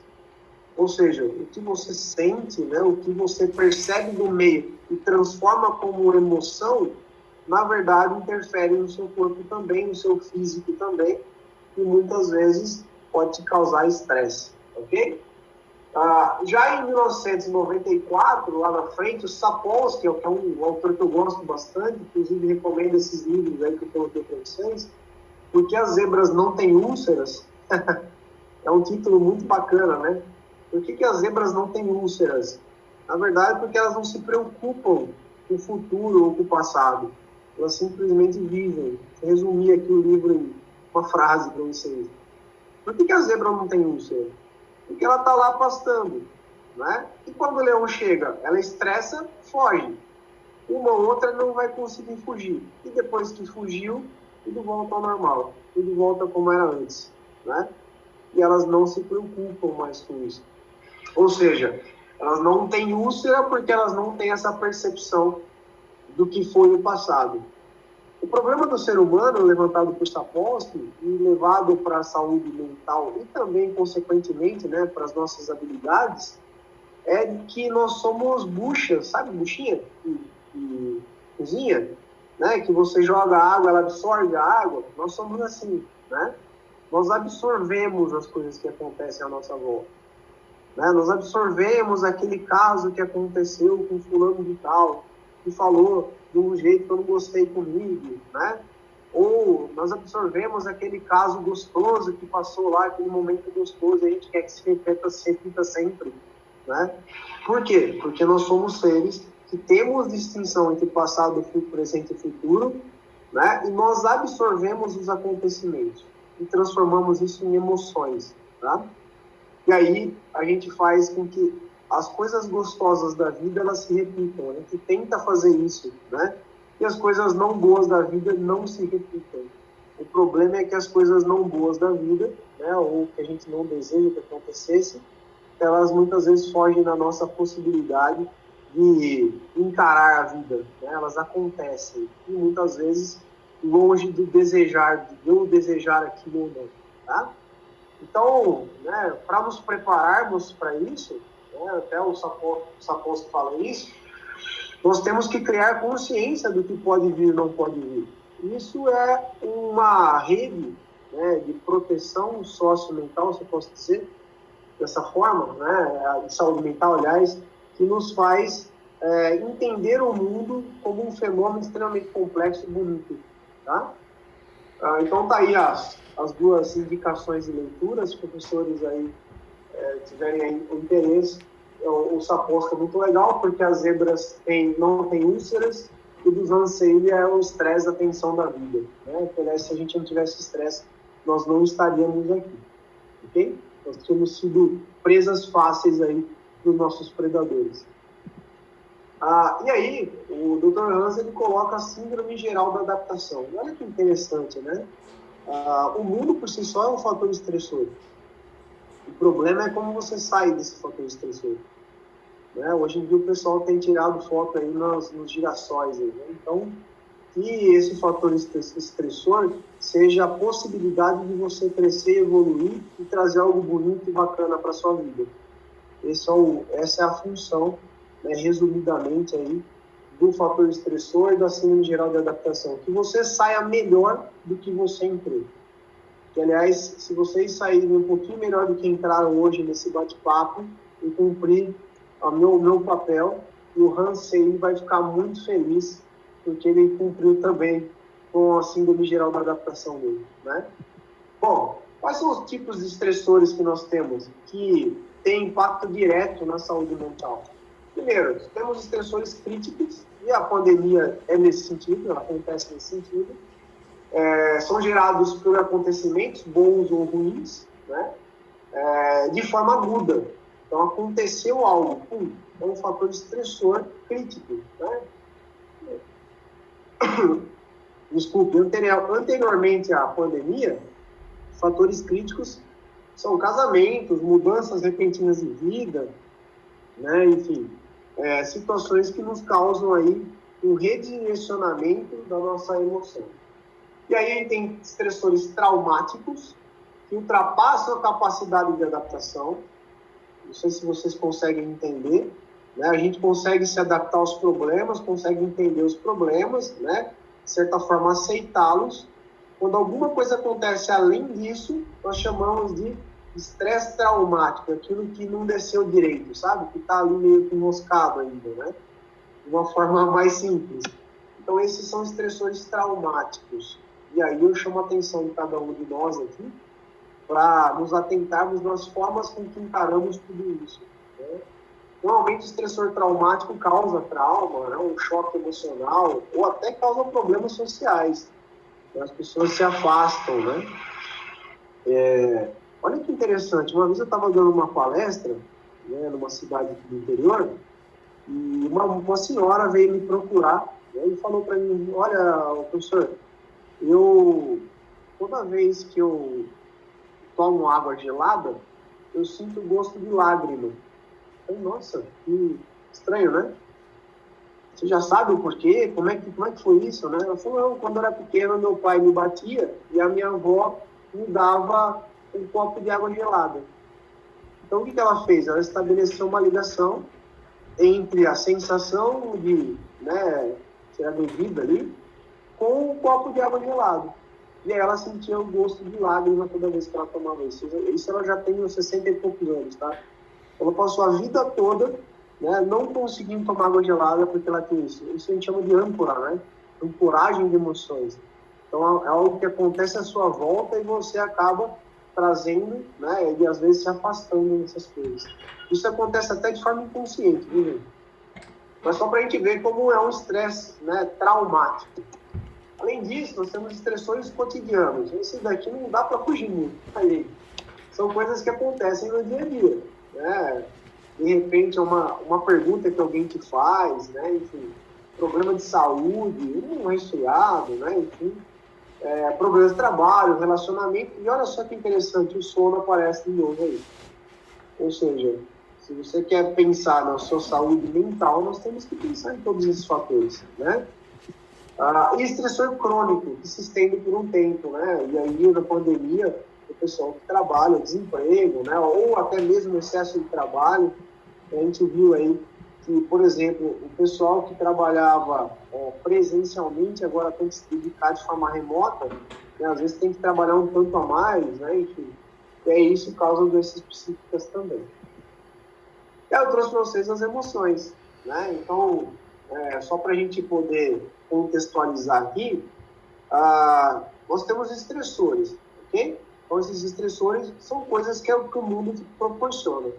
ou seja, o que você sente, né, o que você percebe do meio e transforma como emoção, na verdade interfere no seu corpo também, no seu físico também, e muitas vezes pode te causar estresse, ok? Já em 1994, lá na frente, o Sapolsky, que é um autor que eu gosto bastante, inclusive recomendo esses livros aí que eu coloquei para vocês, Porque as Zebras Não Têm Úlceras, é um título muito bacana, né? Por que as zebras não têm úlceras? Na verdade, porque elas não se preocupam com o futuro ou com o passado. Elas simplesmente vivem. Vou resumir aqui o livro em uma frase para vocês. Por que a zebra não tem úlcera? Porque ela está lá pastando, né? E quando o leão chega, ela estressa, foge. Uma ou outra não vai conseguir fugir. E depois que fugiu, tudo volta ao normal. Tudo volta como era antes, né? E elas não se preocupam mais com isso. Ou seja, elas não têm úlcera porque elas não têm essa percepção do que foi o passado. O problema do ser humano, levantado por Sapolsky e levado para a saúde mental e também, consequentemente, né, para as nossas habilidades, é que nós somos buchas, sabe buchinha? Que cozinha, né? Que você joga água, ela absorve a água. Nós somos assim, né? Nós absorvemos as coisas que acontecem à nossa volta. Né? Nós absorvemos aquele caso que aconteceu com fulano de tal, que falou de um jeito que eu não gostei comigo, né? Ou nós absorvemos aquele caso gostoso que passou lá, aquele momento gostoso, e a gente quer que se repita sempre, né? Por quê? Porque nós somos seres que temos distinção entre passado, presente e futuro, né? E nós absorvemos os acontecimentos e transformamos isso em emoções, tá? E aí a gente faz com que as coisas gostosas da vida, elas se repitam. A gente tenta fazer isso, né? E as coisas não boas da vida não se repitam. O problema é que as coisas não boas da vida, né, ou que a gente não deseja que acontecesse, elas muitas vezes fogem da nossa possibilidade de encarar a vida, né? Elas acontecem. E muitas vezes longe de desejar, de eu desejar aquilo ou não, tá? Então, né, para nos prepararmos para isso, né, até o Sapolsky fala isso, nós temos que criar consciência do que pode vir e não pode vir. Isso é uma rede, né, de proteção sociomental, se eu posso dizer, dessa forma, né, de saúde mental, aliás, que nos faz entender o mundo como um fenômeno extremamente complexo e bonito. Tá? Então tá aí as duas indicações de leitura, se os professores aí tiverem aí interesse. O Sapolsky é muito legal, porque as zebras não têm úlceras, e o dos Ansei é o estresse, a tensão da vida. Né? Porque, se a gente não tivesse estresse, nós não estaríamos aqui. Ok? Nós tínhamos sido presas fáceis aí dos nossos predadores. E aí, o Dr. Hans, ele coloca a síndrome geral da adaptação. E olha que interessante, né? O mundo por si só é um fator estressor. O problema é como você sai desse fator estressor. Né? Hoje em dia o pessoal tem tirado foto aí nos girassóis. Aí, né? Então, que esse fator estressor seja a possibilidade de você crescer, evoluir e trazer algo bonito e bacana para a sua vida. Essa é a função, né, resumidamente, aí, do fator estressor e da síndrome geral de adaptação. Que você saia melhor do que você entrou. Que, aliás, se vocês saírem um pouquinho melhor do que entraram hoje nesse bate-papo e cumprir o meu papel, o Hansei vai ficar muito feliz, porque ele cumpriu também com a síndrome geral da adaptação dele, né? Bom, quais são os tipos de estressores que nós temos que têm impacto direto na saúde mental? Primeiro, temos estressores críticos, e a pandemia é nesse sentido, ela acontece nesse sentido. São gerados por acontecimentos bons ou ruins, né? De forma aguda. Então, aconteceu algo, é um fator estressor crítico, né? Desculpe, anteriormente à pandemia, fatores críticos são casamentos, mudanças repentinas de vida, né? Enfim, situações que nos causam aí um redirecionamento da nossa emoção. E aí a gente tem estressores traumáticos, que ultrapassam a capacidade de adaptação, Não sei se vocês conseguem entender, né? A gente consegue se adaptar aos problemas, consegue entender os problemas, né? De certa forma, aceitá-los. Quando alguma coisa acontece além disso, nós chamamos de estresse traumático, aquilo que não desceu direito, sabe? Que está ali meio que enroscado ainda, né? De uma forma mais simples. Então, esses são estressores traumáticos. E aí eu chamo a atenção de cada um de nós aqui para nos atentarmos nas formas com que encaramos tudo isso, né? Normalmente, o estressor traumático causa trauma, né? Um choque emocional, ou até causa problemas sociais. As pessoas se afastam, né? Olha que interessante, uma vez eu estava dando uma palestra, né, numa cidade do interior, e uma senhora veio me procurar, né, e falou para mim: olha, professor, toda vez que eu tomo água gelada, eu sinto gosto de lágrima. Eu, nossa, que estranho, né? Você já sabe o porquê? Como é que foi isso, né? Ela falou: quando eu era pequena, meu pai me batia e a minha avó me dava um copo de água gelada. Então, o que ela fez? Ela estabeleceu uma ligação entre a sensação de, né, ser agredida ali, com o copo de água gelada. E aí ela sentia o gosto de lágrima toda vez que ela tomava isso. Isso ela já tem uns 60 e poucos anos, tá? Ela passou a vida toda, né, não conseguindo tomar água gelada porque ela tem isso. Isso a gente chama de âncora, né? Ancoragem de emoções. Então, é algo que acontece à sua volta e você acaba trazendo, né, e às vezes se afastando dessas coisas. Isso acontece até de forma inconsciente, viu, gente? Mas só para a gente ver como é um estresse, né, traumático. Além disso, nós temos estressores cotidianos. Esse daqui não dá para fugir muito. Aí, são coisas que acontecem no dia a dia, né? De repente, uma pergunta que alguém te faz, né? Enfim, problema de saúde, um resfriado, né? Enfim, problemas de trabalho, relacionamento. E olha só que interessante, o sono aparece de novo aí. Ou seja, se você quer pensar na sua saúde mental, nós temos que pensar em todos esses fatores, né? E estressor crônico, que se estende por um tempo, né? E aí, na pandemia, o pessoal que trabalha, desemprego, né? Ou até mesmo excesso de trabalho, a gente viu aí que, por exemplo, o pessoal que trabalhava presencialmente agora tem que se dedicar de forma remota, né? Às vezes tem que trabalhar um tanto a mais, né? Enfim, e aí isso causa doenças psíquicas também. E aí eu trouxe para vocês as emoções, né? Então, só para a gente poder contextualizar aqui, nós temos estressores, ok? Então, esses estressores são coisas que o mundo te proporciona,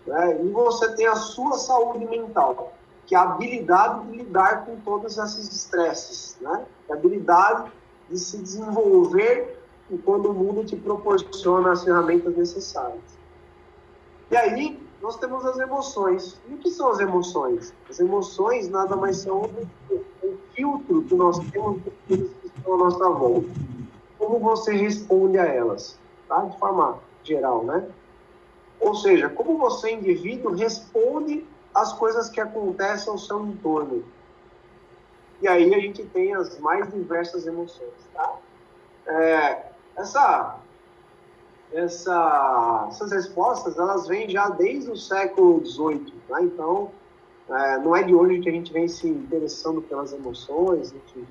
né? E você tem a sua saúde mental, que é a habilidade de lidar com todos esses estresses, né? A habilidade de se desenvolver quando o mundo te proporciona as ferramentas necessárias. E aí, nós temos as emoções. E o que são as emoções? As emoções nada mais são um filtro que nós temos que estão à nossa volta. Como você responde a elas, tá? De forma geral, né? Ou seja, como você, indivíduo, responde às coisas que acontecem ao seu entorno. E aí a gente tem as mais diversas emoções, tá? Essas respostas, elas vêm já desde o século XVIII, tá? Então, não é de hoje que a gente vem se interessando pelas emoções, enfim.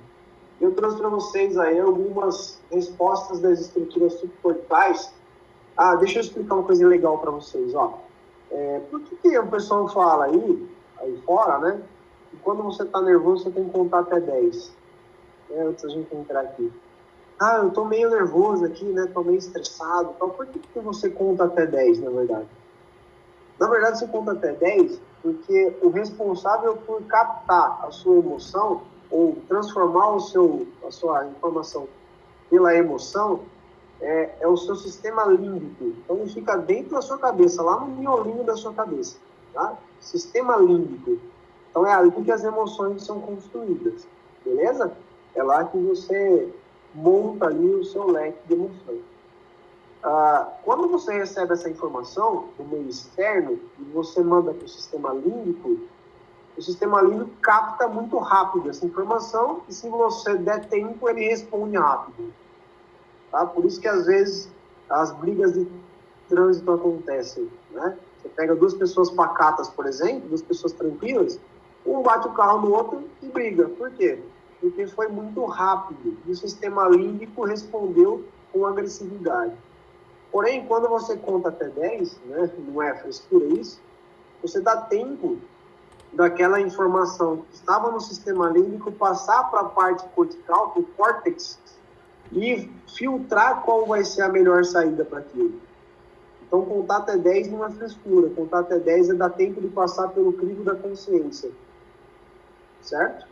Eu trouxe para vocês aí algumas respostas das estruturas subcorticais. Deixa eu explicar uma coisa legal para vocês, ó. Por que o pessoal fala aí fora, né? Que quando você está nervoso, você tem que contar até 10. Antes da gente entrar aqui. Eu tô meio nervoso aqui, né? Tô meio estressado. Então, por que você conta até 10, na verdade? Na verdade, você conta até 10 porque o responsável por captar a sua emoção ou transformar a sua informação pela emoção é o seu sistema límbico. Então, ele fica dentro da sua cabeça, lá no miolinho da sua cabeça, tá? Sistema límbico. Então, é ali que as emoções são construídas, beleza? É lá que você monta ali o seu leque de emoções. Quando você recebe essa informação do meio externo e você manda para o sistema límbico capta muito rápido essa informação e se você der tempo, ele responde rápido. Tá? Por isso que às vezes as brigas de trânsito acontecem, né? Você pega duas pessoas pacatas, por exemplo, duas pessoas tranquilas, um bate o carro no outro e briga. Por quê? Porque foi muito rápido e o sistema límbico respondeu com agressividade. Porém, quando você conta até 10, né, não é frescura isso, você dá tempo daquela informação que estava no sistema límbico passar para a parte cortical, para o córtex, e filtrar qual vai ser a melhor saída para aquilo. Então, contar até 10 não é frescura. Contar até 10 é dar tempo de passar pelo crivo da consciência. Certo?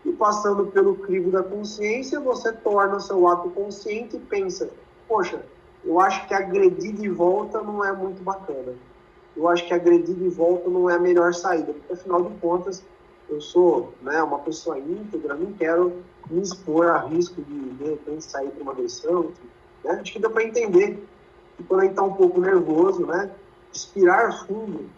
E passando pelo crivo da consciência, você torna seu ato consciente e pensa, poxa, eu acho que agredir de volta não é muito bacana. Eu acho que agredir de volta não é a melhor saída, porque afinal de contas, eu sou, né, uma pessoa íntegra, não quero me expor a risco de repente, sair para uma agressão. Né? Acho que deu para entender que quando a gente está um pouco nervoso, né, respirar fundo,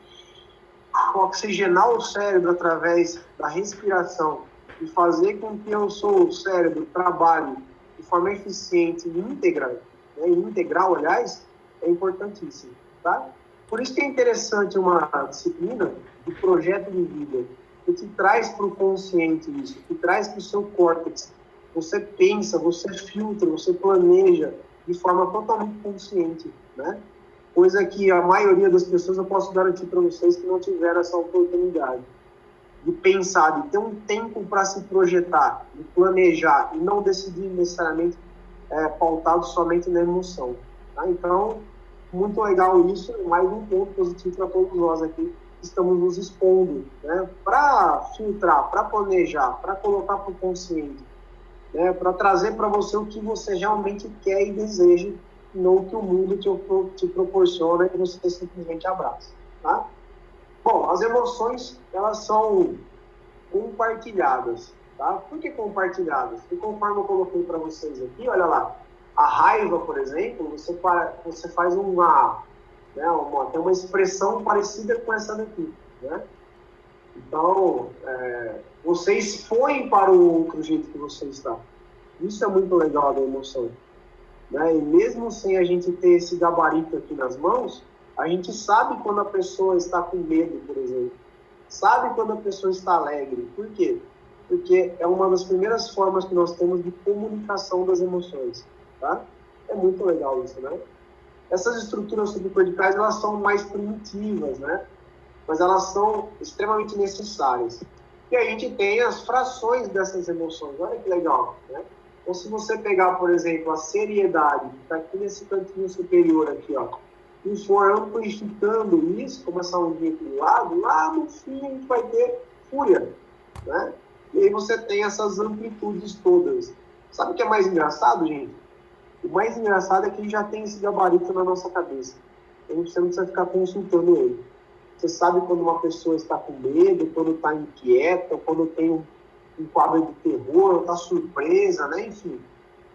oxigenar o cérebro através da respiração e fazer com que o seu cérebro trabalhe de forma eficiente e íntegra, né, integral, aliás, é importantíssimo. Tá? Por isso que é interessante uma disciplina de projeto de vida, que te traz para o consciente isso, que traz para o seu córtex. Você pensa, você filtra, você planeja de forma totalmente consciente, né? Coisa que a maioria das pessoas, eu posso garantir para vocês que não tiveram essa oportunidade de pensar, de ter um tempo para se projetar, de planejar e não decidir necessariamente pautado somente na emoção. Tá? Então, muito legal isso, mais um ponto positivo para todos nós aqui que estamos nos expondo, né? Para filtrar, para planejar, para colocar para o consciente, né? Para trazer para você o que você realmente quer e deseja, não o que o mundo te proporciona e você simplesmente abraça. Tá? Bom, as emoções, elas são compartilhadas. Tá? Por que compartilhadas? Porque conforme eu coloquei para vocês aqui, olha lá, a raiva, por exemplo, você faz tem uma expressão parecida com essa daqui. Né? Então, você expõe para o outro jeito que você está. Isso é muito legal da emoção. Né? E mesmo sem a gente ter esse gabarito aqui nas mãos, a gente sabe quando a pessoa está com medo, por exemplo. Sabe quando a pessoa está alegre. Por quê? Porque é uma das primeiras formas que nós temos de comunicação das emoções. Tá? É muito legal isso, né? Essas estruturas subcorticais, elas são mais primitivas, né? Mas elas são extremamente necessárias. E a gente tem as frações dessas emoções. Olha que legal, né? Então, se você pegar, por exemplo, a seriedade, que está aqui nesse cantinho superior aqui, ó, e for amplificando isso, como essa ondinha aqui do lado, lá no fim a gente vai ter fúria, né? E aí você tem essas amplitudes todas. Sabe o que é mais engraçado, gente? O mais engraçado é que ele já tem esse gabarito na nossa cabeça. Então você não precisa ficar consultando ele. Você sabe quando uma pessoa está com medo, quando está inquieta, quando tem um quadro de terror, está surpresa, né? Enfim,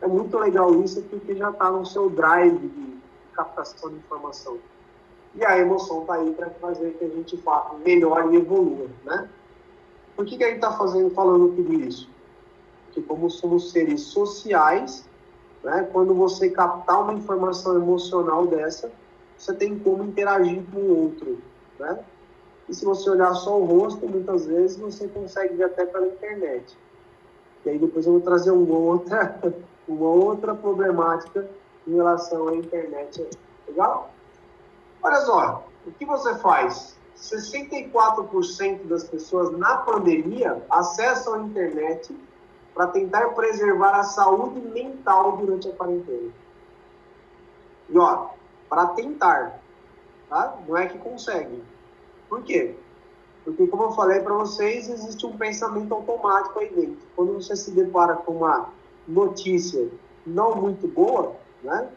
é muito legal isso porque já está no seu drive de captação de informação. E a emoção está aí para fazer que a gente melhore e evolua, né? Por que a gente está falando tudo isso? Porque como somos seres sociais, né, quando você captar uma informação emocional dessa, você tem como interagir com o outro, né? E se você olhar só o rosto, muitas vezes você consegue ver até pela internet. E aí depois eu vou trazer uma outra problemática em relação à internet. Legal? Olha só, o que você faz? 64% das pessoas na pandemia acessam a internet para tentar preservar a saúde mental durante a quarentena. E ó, para tentar, tá? Não é que consegue. Por quê? Porque, como eu falei para vocês, existe um pensamento automático aí dentro. Quando você se depara com uma notícia não muito boa, né,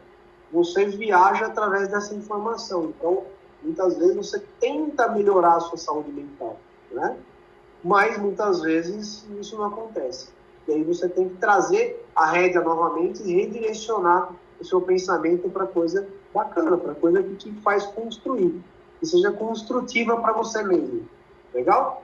você viaja através dessa informação. Então, muitas vezes você tenta melhorar a sua saúde mental, né? Mas, muitas vezes, isso não acontece. E aí você tem que trazer a rédea novamente e redirecionar o seu pensamento para coisa bacana, para coisa que te faz construir, que seja construtiva para você mesmo. Legal?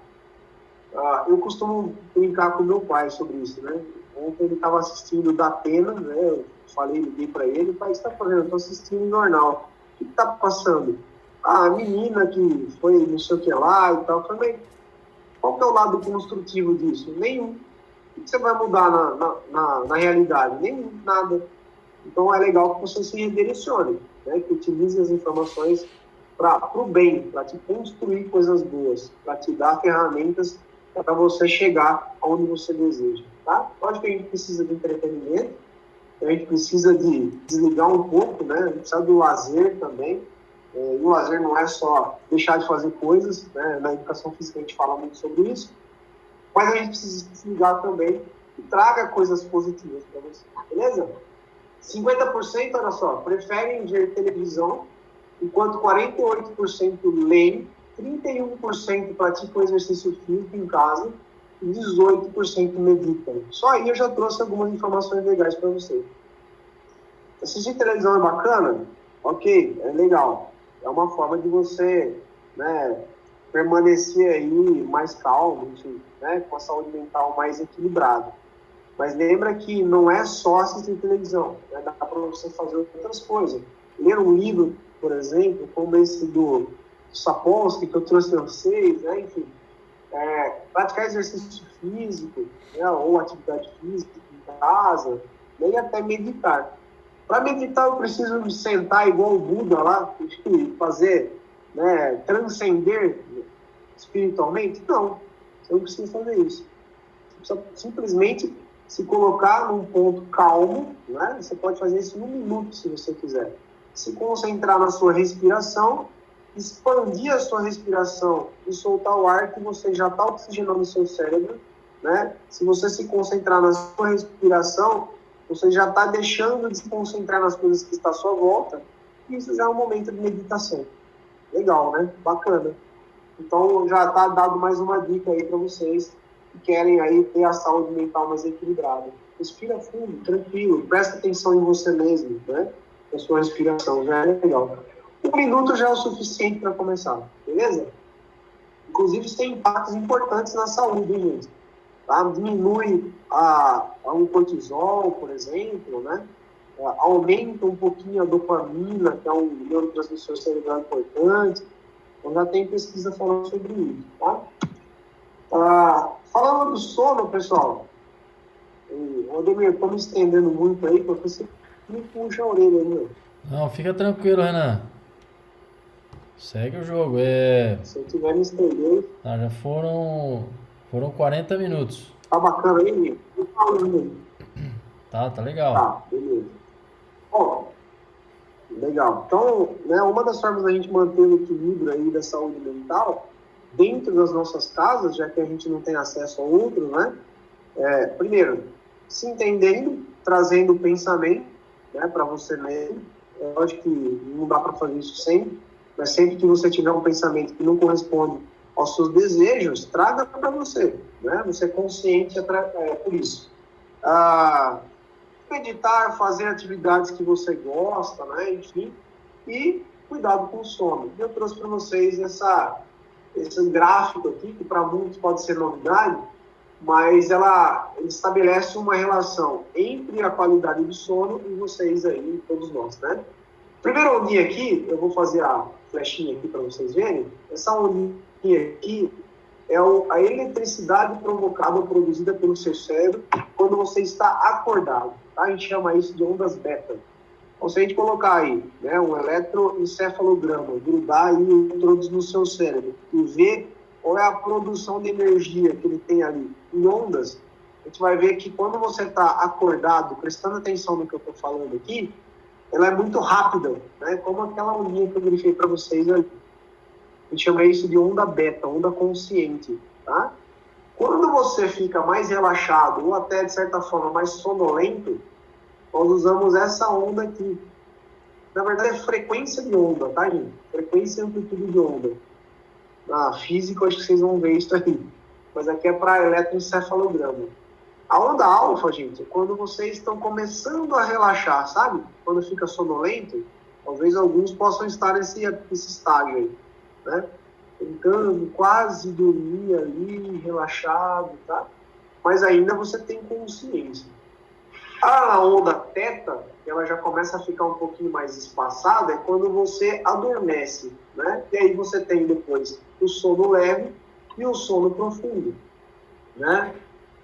Eu costumo brincar com meu pai sobre isso, né? Ontem ele estava assistindo da Atena, né? Eu liguei para ele, pai, o que você está fazendo? Eu estou assistindo o jornal. O que está passando? a menina que foi não sei o que lá e tal, também. Qual que é o lado construtivo disso? Nenhum. O que você vai mudar na realidade? Nenhum, nada. Então é legal que você se redirecione, né? Que utilize as informações para o bem, para te construir coisas boas, para te dar ferramentas para você chegar aonde você deseja, tá? Lógico que a gente precisa de entretenimento, a gente precisa de desligar um pouco, né? A gente precisa do lazer também. E o lazer não é só deixar de fazer coisas, né? Na educação física a gente fala muito sobre isso, mas a gente precisa desligar também e traga coisas positivas para você, beleza? 50%, olha só, preferem ver televisão, enquanto 48% leem, 31% praticam exercício físico em casa e 18% meditam. Só aí eu já trouxe algumas informações legais para vocês. Assistir televisão é bacana? Ok, é legal. É uma forma de você, né, permanecer aí mais calmo, enfim, né, com a saúde mental mais equilibrada. Mas lembra que não é só assistir televisão, né? Dá para você fazer outras coisas. Ler um livro, por exemplo, como esse do Sapolsky, que eu trouxe para vocês, né? Enfim, praticar exercício físico, né? Ou atividade física em casa, nem até meditar. Para meditar eu preciso sentar igual o Buda lá, fazer, né, transcender espiritualmente? Não, você não precisa fazer isso. Você precisa simplesmente se colocar num ponto calmo, né? Você pode fazer isso em 1 minuto, se você quiser. Se concentrar na sua respiração, expandir a sua respiração e soltar o ar que você já está oxigenando o seu cérebro, né? Se você se concentrar na sua respiração, você já está deixando de se concentrar nas coisas que estão à sua volta, e isso já é um momento de meditação. Legal, né? Bacana. Então, já está dado mais uma dica aí para vocês que querem aí ter a saúde mental mais equilibrada. Respira fundo, tranquilo, presta atenção em você mesmo, né? Na sua respiração, já é legal. 1 minuto já é o suficiente para começar, beleza? Inclusive, isso tem impactos importantes na saúde, hein, gente? Tá? Diminui um cortisol, por exemplo, né? Aumenta um pouquinho a dopamina, que é um neurotransmissor cerebral importante. Então, já tem pesquisa falando sobre isso, tá? Falando do sono, pessoal, Ademir, estou me estendendo muito aí, porque você me puxa a orelha aí, meu. Não, fica tranquilo, Renan. Segue o jogo. Se eu tiver me estendendo... Ah, já foram 40 minutos. Tá bacana aí, meu? Tô falando aí. Tá legal. Tá, beleza. Bom, legal. Então, né, uma das formas da gente manter o equilíbrio aí da saúde mental dentro das nossas casas, já que a gente não tem acesso a outros, né? Primeiro, se entendendo, trazendo o pensamento, né, para você mesmo. Lógico que não dá para fazer isso sempre, mas sempre que você tiver um pensamento que não corresponde aos seus desejos, traga para você, né? Você é consciente por isso. Meditar, fazer atividades que você gosta, né? Enfim, e cuidado com o sono. Eu trouxe para vocês esse gráfico aqui, que para muitos pode ser novidade, mas ele estabelece uma relação entre a qualidade do sono e vocês aí, todos nós, né? Primeiro ondinha aqui, eu vou fazer a flechinha aqui para vocês verem. Essa ondinha aqui é a eletricidade provocada ou produzida pelo seu cérebro quando você está acordado, tá? A gente chama isso de ondas beta. Então, se a gente colocar aí, né, um eletroencefalograma, grudar aí eletrodos no seu cérebro e ver qual é a produção de energia que ele tem ali em ondas, a gente vai ver que quando você está acordado, prestando atenção no que eu estou falando aqui, ela é muito rápida, né? Como aquela ondinha que eu grifei para vocês ali. A gente chama isso de onda beta, onda consciente, tá? Quando você fica mais relaxado ou até, de certa forma, mais sonolento, nós usamos essa onda aqui. Na verdade, é frequência de onda, tá, gente? Frequência e amplitude de onda. Na física, acho que vocês vão ver isso aí. Mas aqui é para eletroencefalograma. A onda alfa, gente, é quando vocês estão começando a relaxar, sabe? Quando fica sonolento, talvez alguns possam estar nesse estágio aí, né? Tentando quase dormir ali, relaxado, tá? Mas ainda você tem consciência. A onda teta, ela já começa a ficar um pouquinho mais espaçada, é quando você adormece, né? E aí você tem depois o sono leve e o sono profundo, né?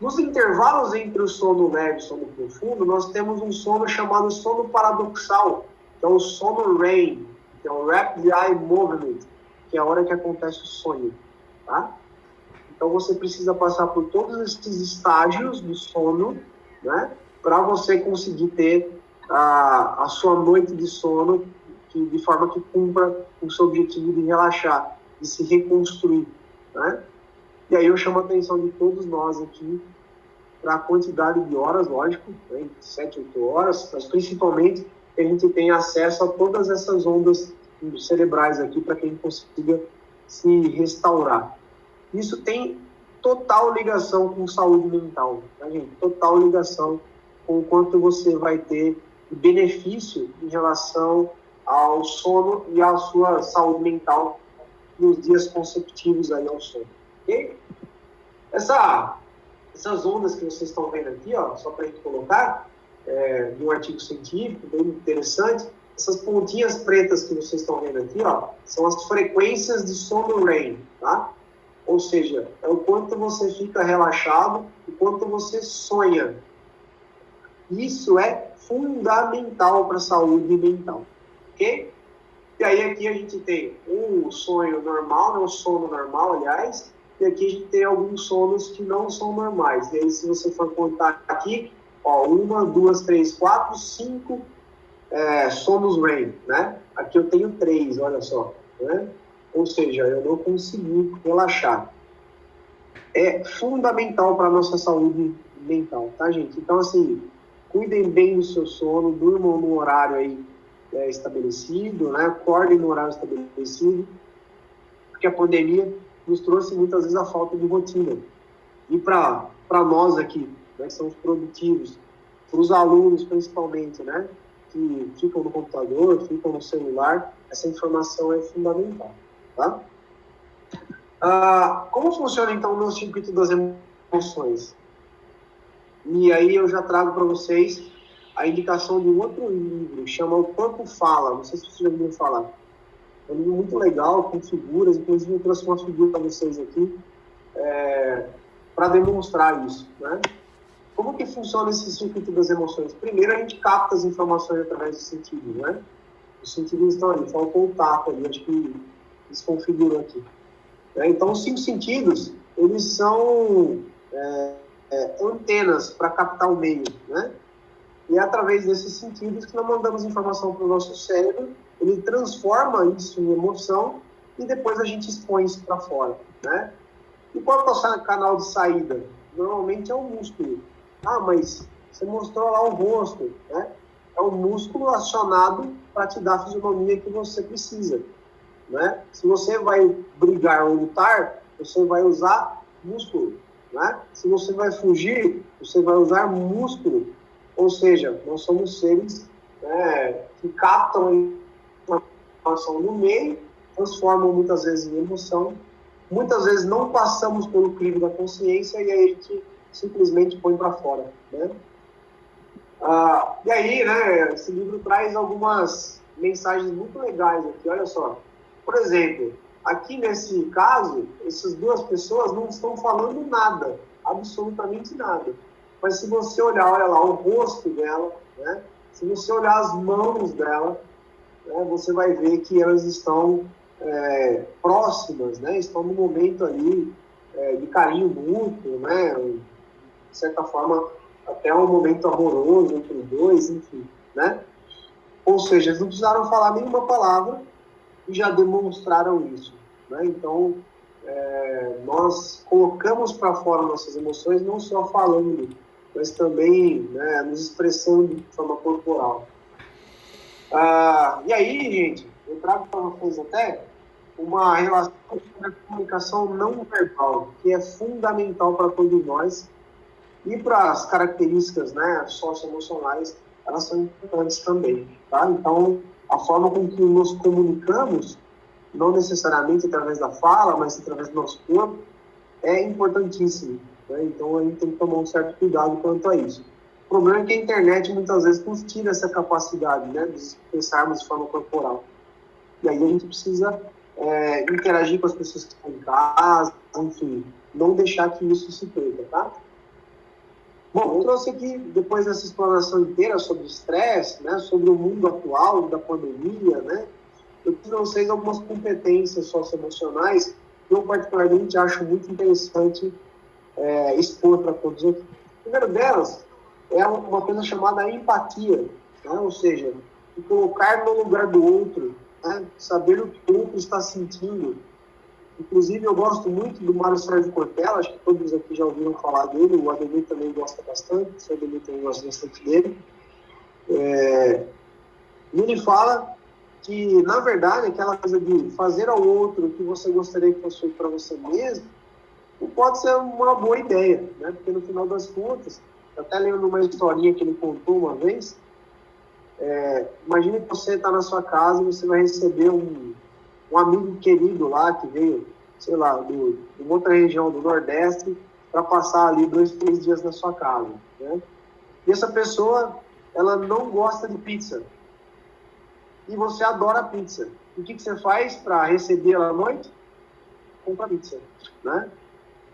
Nos intervalos entre o sono leve e o sono profundo, nós temos um sono chamado sono paradoxal, que é o sono REM, que é o Rapid Eye Movement, que é a hora que acontece o sonho, tá? Então você precisa passar por todos esses estágios do sono, né? Para você conseguir ter a sua noite de sono de forma que cumpra o seu objetivo de relaxar, de se reconstruir, né? E aí eu chamo a atenção de todos nós aqui para a quantidade de horas, lógico, né, 7, 8 horas, mas principalmente que a gente tem acesso a todas essas ondas cerebrais aqui para que a gente consiga se restaurar. Isso tem total ligação com saúde mental, tá, gente? Total ligação com o quanto você vai ter de benefício em relação ao sono e à sua saúde mental nos dias consecutivos aí ao sono. Okay? Essas ondas que vocês estão vendo aqui, ó, só para a gente colocar, de um artigo científico bem interessante, essas pontinhas pretas que vocês estão vendo aqui, ó, são as frequências de sono REM, tá? Ou seja, é o quanto você fica relaxado, o quanto você sonha. Isso é fundamental para a saúde mental, ok? E aí aqui a gente tem um sonho normal, né, um sono normal, aliás, e aqui a gente tem alguns sonos que não são normais. E aí, se você for contar aqui, ó, 1, 2, 3, 4, 5 sonos REM, né? Aqui eu tenho 3, olha só, né? Ou seja, eu não consegui relaxar. É fundamental para a nossa saúde mental, tá, gente? Então, assim, cuidem bem do seu sono, durmam no horário aí estabelecido, né? Acordem no horário estabelecido, porque a pandemia nos trouxe muitas vezes a falta de rotina. E para nós aqui, né, que somos produtivos, para os alunos principalmente, né, que ficam no computador, ficam no celular, essa informação é fundamental, tá? Como funciona então o meu circuito das emoções? E aí eu já trago para vocês a indicação de um outro livro, chama O Corpo Fala, não sei se vocês já ouviram falar. É um livro muito legal, com figuras, inclusive eu trouxe uma figura para vocês aqui, para demonstrar isso, né? Como que funciona esse circuito das emoções? Primeiro, a gente capta as informações através do sentido, né? Os sentidos estão ali, faltou o tato ali, acho que eles configuram aqui. Então, os 5 sentidos, eles são antenas para captar o meio, né? E é através desses sentidos que nós mandamos informação para o nosso cérebro, ele transforma isso em emoção e depois a gente expõe isso para fora, né? E qual é o canal de saída? Normalmente é o músculo. Mas você mostrou lá o rosto, né? É o músculo acionado para te dar a fisionomia que você precisa, né? Se você vai brigar ou lutar, você vai usar músculo, né? Se você vai fugir, você vai usar músculo. Ou seja, nós somos seres que captam a informação no meio, transformam muitas vezes em emoção, muitas vezes não passamos pelo crivo da consciência e aí a gente simplesmente põe para fora, né? E aí, né, esse livro traz algumas mensagens muito legais aqui, olha só. Por exemplo, aqui nesse caso, essas duas pessoas não estão falando nada, absolutamente nada. Mas se você olhar, olha lá, o rosto dela, né? Se você olhar as mãos dela, né, você vai ver que elas estão próximas, né? Estão no momento ali de carinho mútuo, né? De certa forma, até um momento amoroso entre os dois, enfim, né? Ou seja, eles não precisaram falar nenhuma palavra e já demonstraram isso, né? Então, nós colocamos para fora nossas emoções, não só falando, mas também, né, nos expressando de forma corporal. E aí, gente, eu trago para vocês até uma relação com a comunicação não verbal, que é fundamental para todos nós, e para as características, né, socioemocionais, elas são importantes também, tá? Então, a forma com que nos comunicamos, não necessariamente através da fala, mas através do nosso corpo, é importantíssimo, né? Então, a gente tem que tomar um certo cuidado quanto a isso. O problema é que a internet muitas vezes nos tira essa capacidade, né, de pensarmos de forma corporal. E aí a gente precisa interagir com as pessoas que estão em casa, enfim, não deixar que isso se perca, tá? Bom, eu trouxe aqui, depois dessa explanação inteira sobre o estresse, né, sobre o mundo atual, da pandemia, né, eu trouxe para vocês algumas competências socioemocionais que eu particularmente acho muito interessante expor para todos aqui. A primeira delas é uma coisa chamada empatia, né, ou seja, colocar no lugar do outro, né, saber o que o outro está sentindo. Inclusive, eu gosto muito do Mário Sérgio Cortella, acho que todos aqui já ouviram falar dele, o Ademir também gosta bastante, o Ademir também gosta bastante dele. E ele fala que, na verdade, aquela coisa de fazer ao outro o que você gostaria que fosse para você mesmo, não pode ser uma boa ideia, né? Porque no final das contas, eu até lembro uma historinha que ele contou uma vez, imagine que você está na sua casa e você vai receber um amigo querido lá que veio, sei lá, de outra região do Nordeste para passar ali 2, 3 dias na sua casa, né? E essa pessoa, ela não gosta de pizza. E você adora pizza. E o que você faz para receber ela à noite? Compra pizza, né?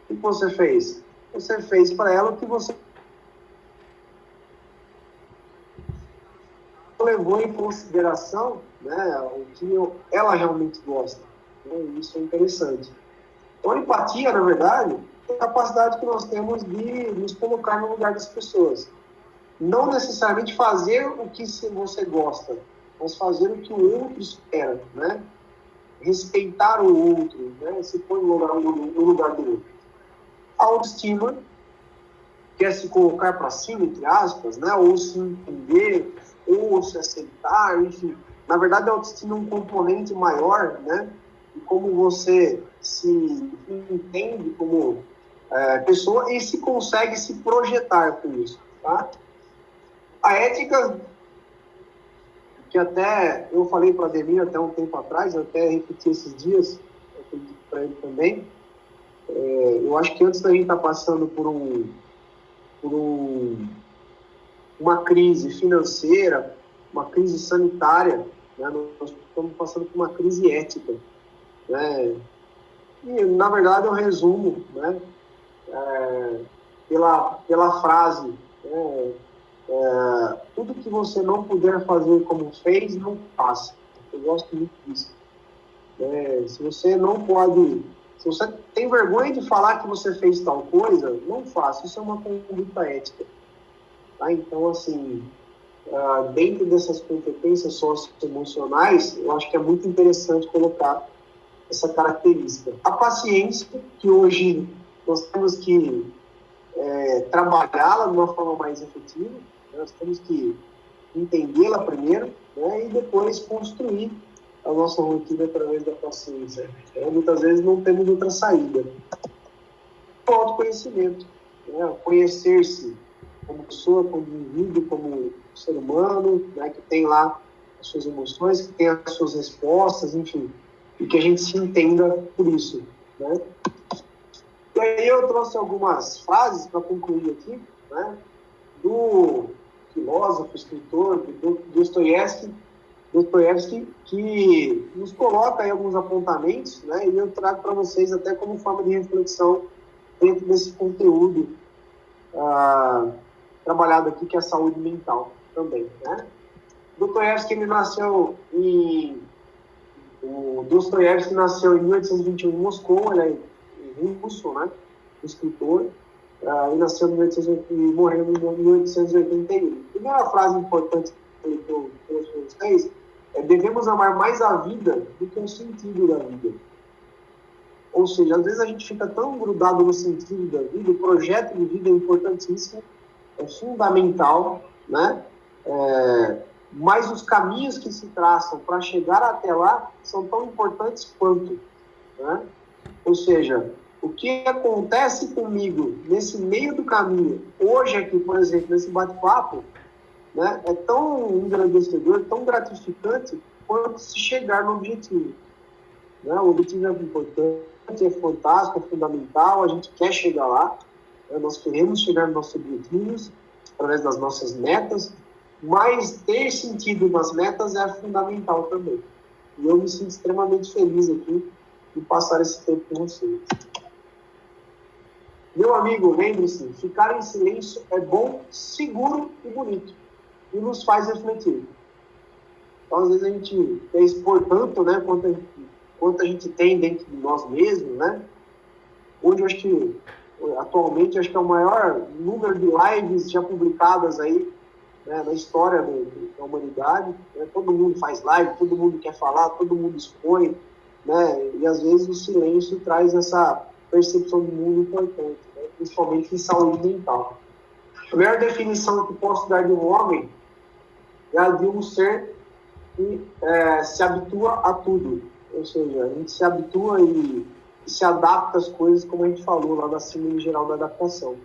O que você fez? Você fez para ela o que você levou em consideração, né, o que ela realmente gosta. Né? Isso é interessante. Então, a empatia, na verdade, é a capacidade que nós temos de nos colocar no lugar das pessoas. Não necessariamente fazer o que você gosta, mas fazer o que o outro espera, né? Respeitar o outro, né? Se pôr no lugar do outro. A autoestima, que é se colocar para cima, entre aspas, né? Ou se entender, ou se aceitar, enfim. Na verdade, a autoestima é um componente maior, né? E como você se entende como pessoa e se consegue se projetar com isso, tá? A ética, que até eu falei para a Ademir até um tempo atrás, eu até repeti esses dias, eu acredito para ele também, eu acho que antes da gente estar passando por uma crise financeira, uma crise sanitária, né, nós estamos passando por uma crise ética, né? E, na verdade, eu resumo, né, pela frase, né, tudo que você não puder fazer como fez, não faça. Eu gosto muito disso. Se você não pode... Se você tem vergonha de falar que você fez tal coisa, não faça. Isso é uma conduta ética. Tá? Então, assim, dentro dessas competências socioemocionais, eu acho que é muito interessante colocar essa característica. A paciência, que hoje nós temos que trabalhá-la de uma forma mais efetiva, né? Nós temos que entendê-la primeiro, né? E depois construir a nossa rotina através da paciência. Muitas vezes não temos outra saída. O autoconhecimento, né? Conhecer-se como pessoa, como indivíduo, como ser humano, né? Que tem lá as suas emoções, que tem as suas respostas, enfim, e que a gente se entenda por isso, né? E aí eu trouxe algumas frases para concluir aqui, né? Do filósofo, escritor, Dostoiévski, que nos coloca aí alguns apontamentos, né? E eu trago para vocês até como forma de reflexão dentro desse conteúdo trabalhado aqui, que é a saúde mental também, né? Dostoiévski, o Dostoiévski nasceu em 1821 em Moscou, ele é russo, né? Escritor, e nasceu em 1880 e morreu em 1881. A primeira frase importante que eu trouxe para vocês é: devemos amar mais a vida do que o sentido da vida. Ou seja, às vezes a gente fica tão grudado no sentido da vida, o projeto de vida é importantíssimo, é fundamental, né? Mas os caminhos que se traçam para chegar até lá são tão importantes quanto, né? Ou seja, o que acontece comigo nesse meio do caminho, hoje aqui, por exemplo, nesse bate-papo, né, é tão engrandecedor, tão gratificante quanto se chegar no objetivo. Né? O objetivo é importante, é fantástico, é fundamental, a gente quer chegar lá, né? Nós queremos chegar nos nossos objetivos, através das nossas metas, mas ter sentido nas metas é fundamental também. E eu me sinto extremamente feliz aqui de passar esse tempo com vocês. Meu amigo, lembre-se, ficar em silêncio é bom, seguro e bonito. E nos faz refletir. Então, às vezes, a gente quer expor tanto, né, quanto a gente tem dentro de nós mesmos, né? Hoje, eu acho que, atualmente, acho que é o maior número de lives já publicadas aí, né, na história da humanidade. Né? Todo mundo faz live, todo mundo quer falar, todo mundo expõe, né? E, às vezes, o silêncio traz essa percepção do mundo importante, né? Principalmente em saúde mental. A melhor definição que posso dar de um homem é a de um ser que se habitua a tudo. Ou seja, a gente se habitua e se adapta às coisas, como a gente falou lá na síndrome geral da adaptação.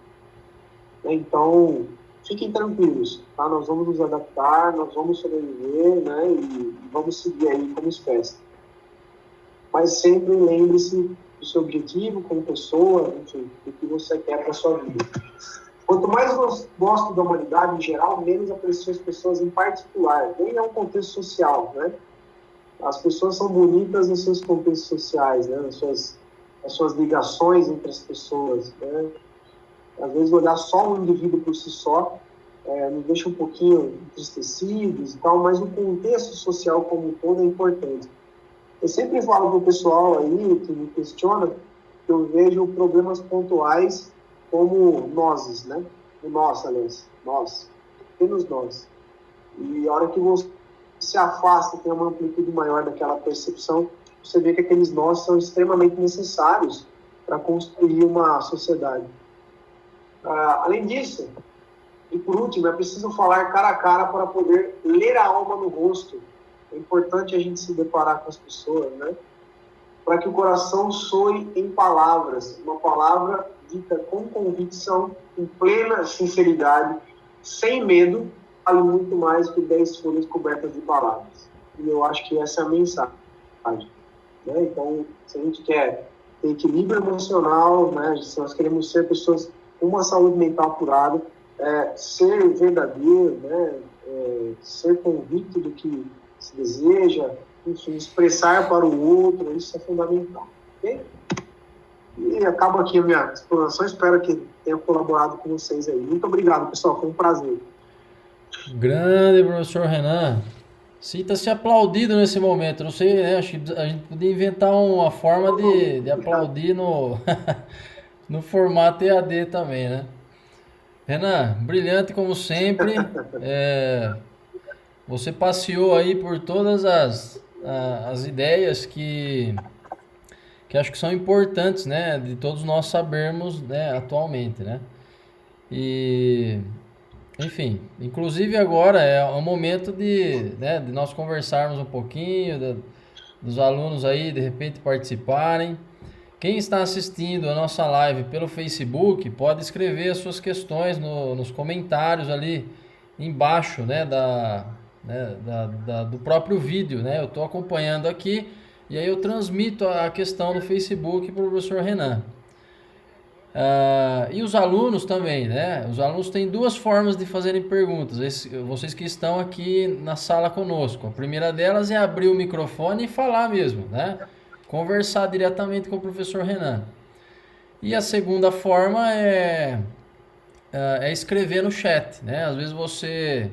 Então, fiquem tranquilos, tá? Nós vamos nos adaptar, nós vamos sobreviver, né? E vamos seguir aí como espécie. Mas sempre lembre-se do seu objetivo como pessoa, enfim, do que você quer para a sua vida. Quanto mais gosto da humanidade em geral, menos aprecio as pessoas em particular. Nem é um contexto social, né? As pessoas são bonitas nos seus contextos sociais, né? As suas ligações entre as pessoas, né? Às vezes olhar só um indivíduo por si só nos deixa um pouquinho entristecidos e tal, mas o contexto social como um todo é importante. Eu sempre falo para o pessoal aí que me questiona que eu vejo problemas pontuais como nozes, né? O nós, aliás, nós, apenas nós. E a hora que você se afasta, tem uma amplitude maior daquela percepção, você vê que aqueles nós são extremamente necessários para construir uma sociedade. Além disso, e por último, é preciso falar cara a cara para poder ler a alma no rosto. É importante a gente se deparar com as pessoas, né? Para que o coração soe em palavras, uma palavra dita com convicção, em plena sinceridade, sem medo, vale muito mais que 10 folhas cobertas de palavras. E eu acho que essa é a mensagem. Né? Então, se a gente quer ter equilíbrio emocional, né? Se nós queremos ser pessoas com uma saúde mental apurada, ser verdadeiro, né? Ser convicto do que se deseja, enfim, expressar para o outro, isso é fundamental. Okay? E acabo aqui a minha explanação, espero que tenha colaborado com vocês aí. Muito obrigado, pessoal, foi um prazer. Grande professor Renan. Sinta-se aplaudido nesse momento. Não sei, né? Acho que a gente podia inventar uma forma de aplaudir no formato EAD também, né? Renan, brilhante como sempre. Você passeou aí por todas as ideias que acho que são importantes, né? De todos nós sabermos, né, atualmente, né? E, enfim, inclusive agora é o momento de nós conversarmos um pouquinho, dos alunos aí, de repente, participarem. Quem está assistindo a nossa live pelo Facebook, pode escrever as suas questões nos comentários ali embaixo, né, do próprio vídeo, né? Eu estou acompanhando aqui e aí eu transmito a questão no Facebook para o professor Renan. E os alunos também, né? Os alunos têm duas formas de fazerem perguntas. Vocês que estão aqui na sala conosco. A primeira delas é abrir o microfone e falar mesmo, né? Conversar diretamente com o professor Renan. E a segunda forma é escrever no chat, né? Às vezes você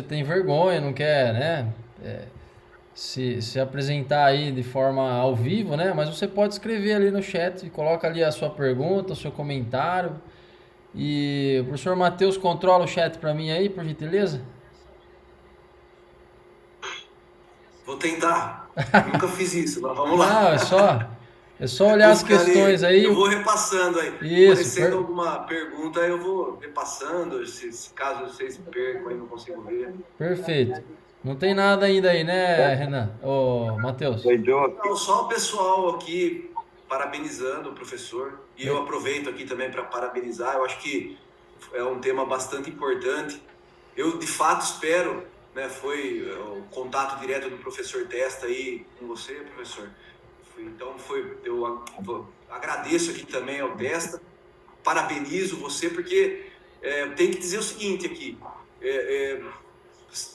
tem vergonha, não quer, né, se apresentar aí de forma ao vivo, né? Mas você pode escrever ali no chat e coloca ali a sua pergunta, o seu comentário. E o professor Matheus controla o chat para mim aí, por gentileza? Vou tentar. Nunca fiz isso, mas vamos lá. Não, é só olhar as questões aí. Eu vou repassando aí. Isso. Aparecendo alguma pergunta, eu vou repassando. Se caso vocês percam aí, não consigo ver. Perfeito. Não tem nada ainda aí, né, Renan? Ô, Matheus? Não, só o pessoal aqui parabenizando o professor. E eu aproveito aqui também para parabenizar. Eu acho que é um tema bastante importante. Eu, de fato, espero... Né, foi o contato direto do professor Testa aí com você, professor. Então, eu agradeço aqui também ao Testa, parabenizo você, porque tenho que dizer o seguinte aqui.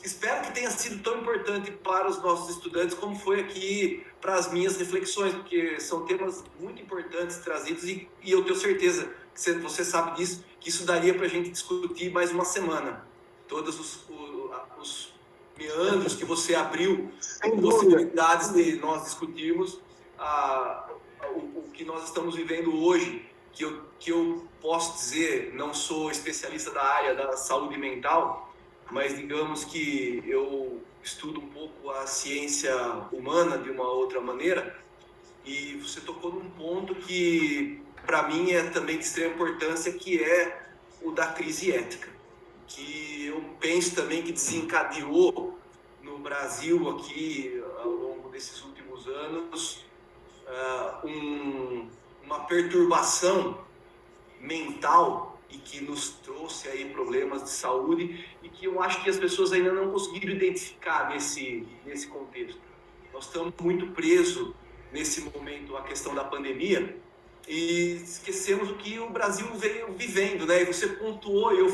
Espero que tenha sido tão importante para os nossos estudantes como foi aqui para as minhas reflexões, porque são temas muito importantes trazidos e eu tenho certeza que você sabe disso, que isso daria para a gente discutir mais uma semana. Todos os meandros que você abriu, possibilidades de nós discutirmos o que nós estamos vivendo hoje, que eu posso dizer, não sou especialista da área da saúde mental, mas digamos que eu estudo um pouco a ciência humana de uma outra maneira, e você tocou num ponto que, para mim, é também de extrema importância, que é o da crise ética, que eu penso também que desencadeou no Brasil aqui, ao longo desses últimos anos, uma perturbação mental e que nos trouxe aí problemas de saúde e que eu acho que as pessoas ainda não conseguiram identificar nesse contexto. Nós estamos muito presos nesse momento à questão da pandemia e esquecemos o que o Brasil veio vivendo, né? E você pontuou, eu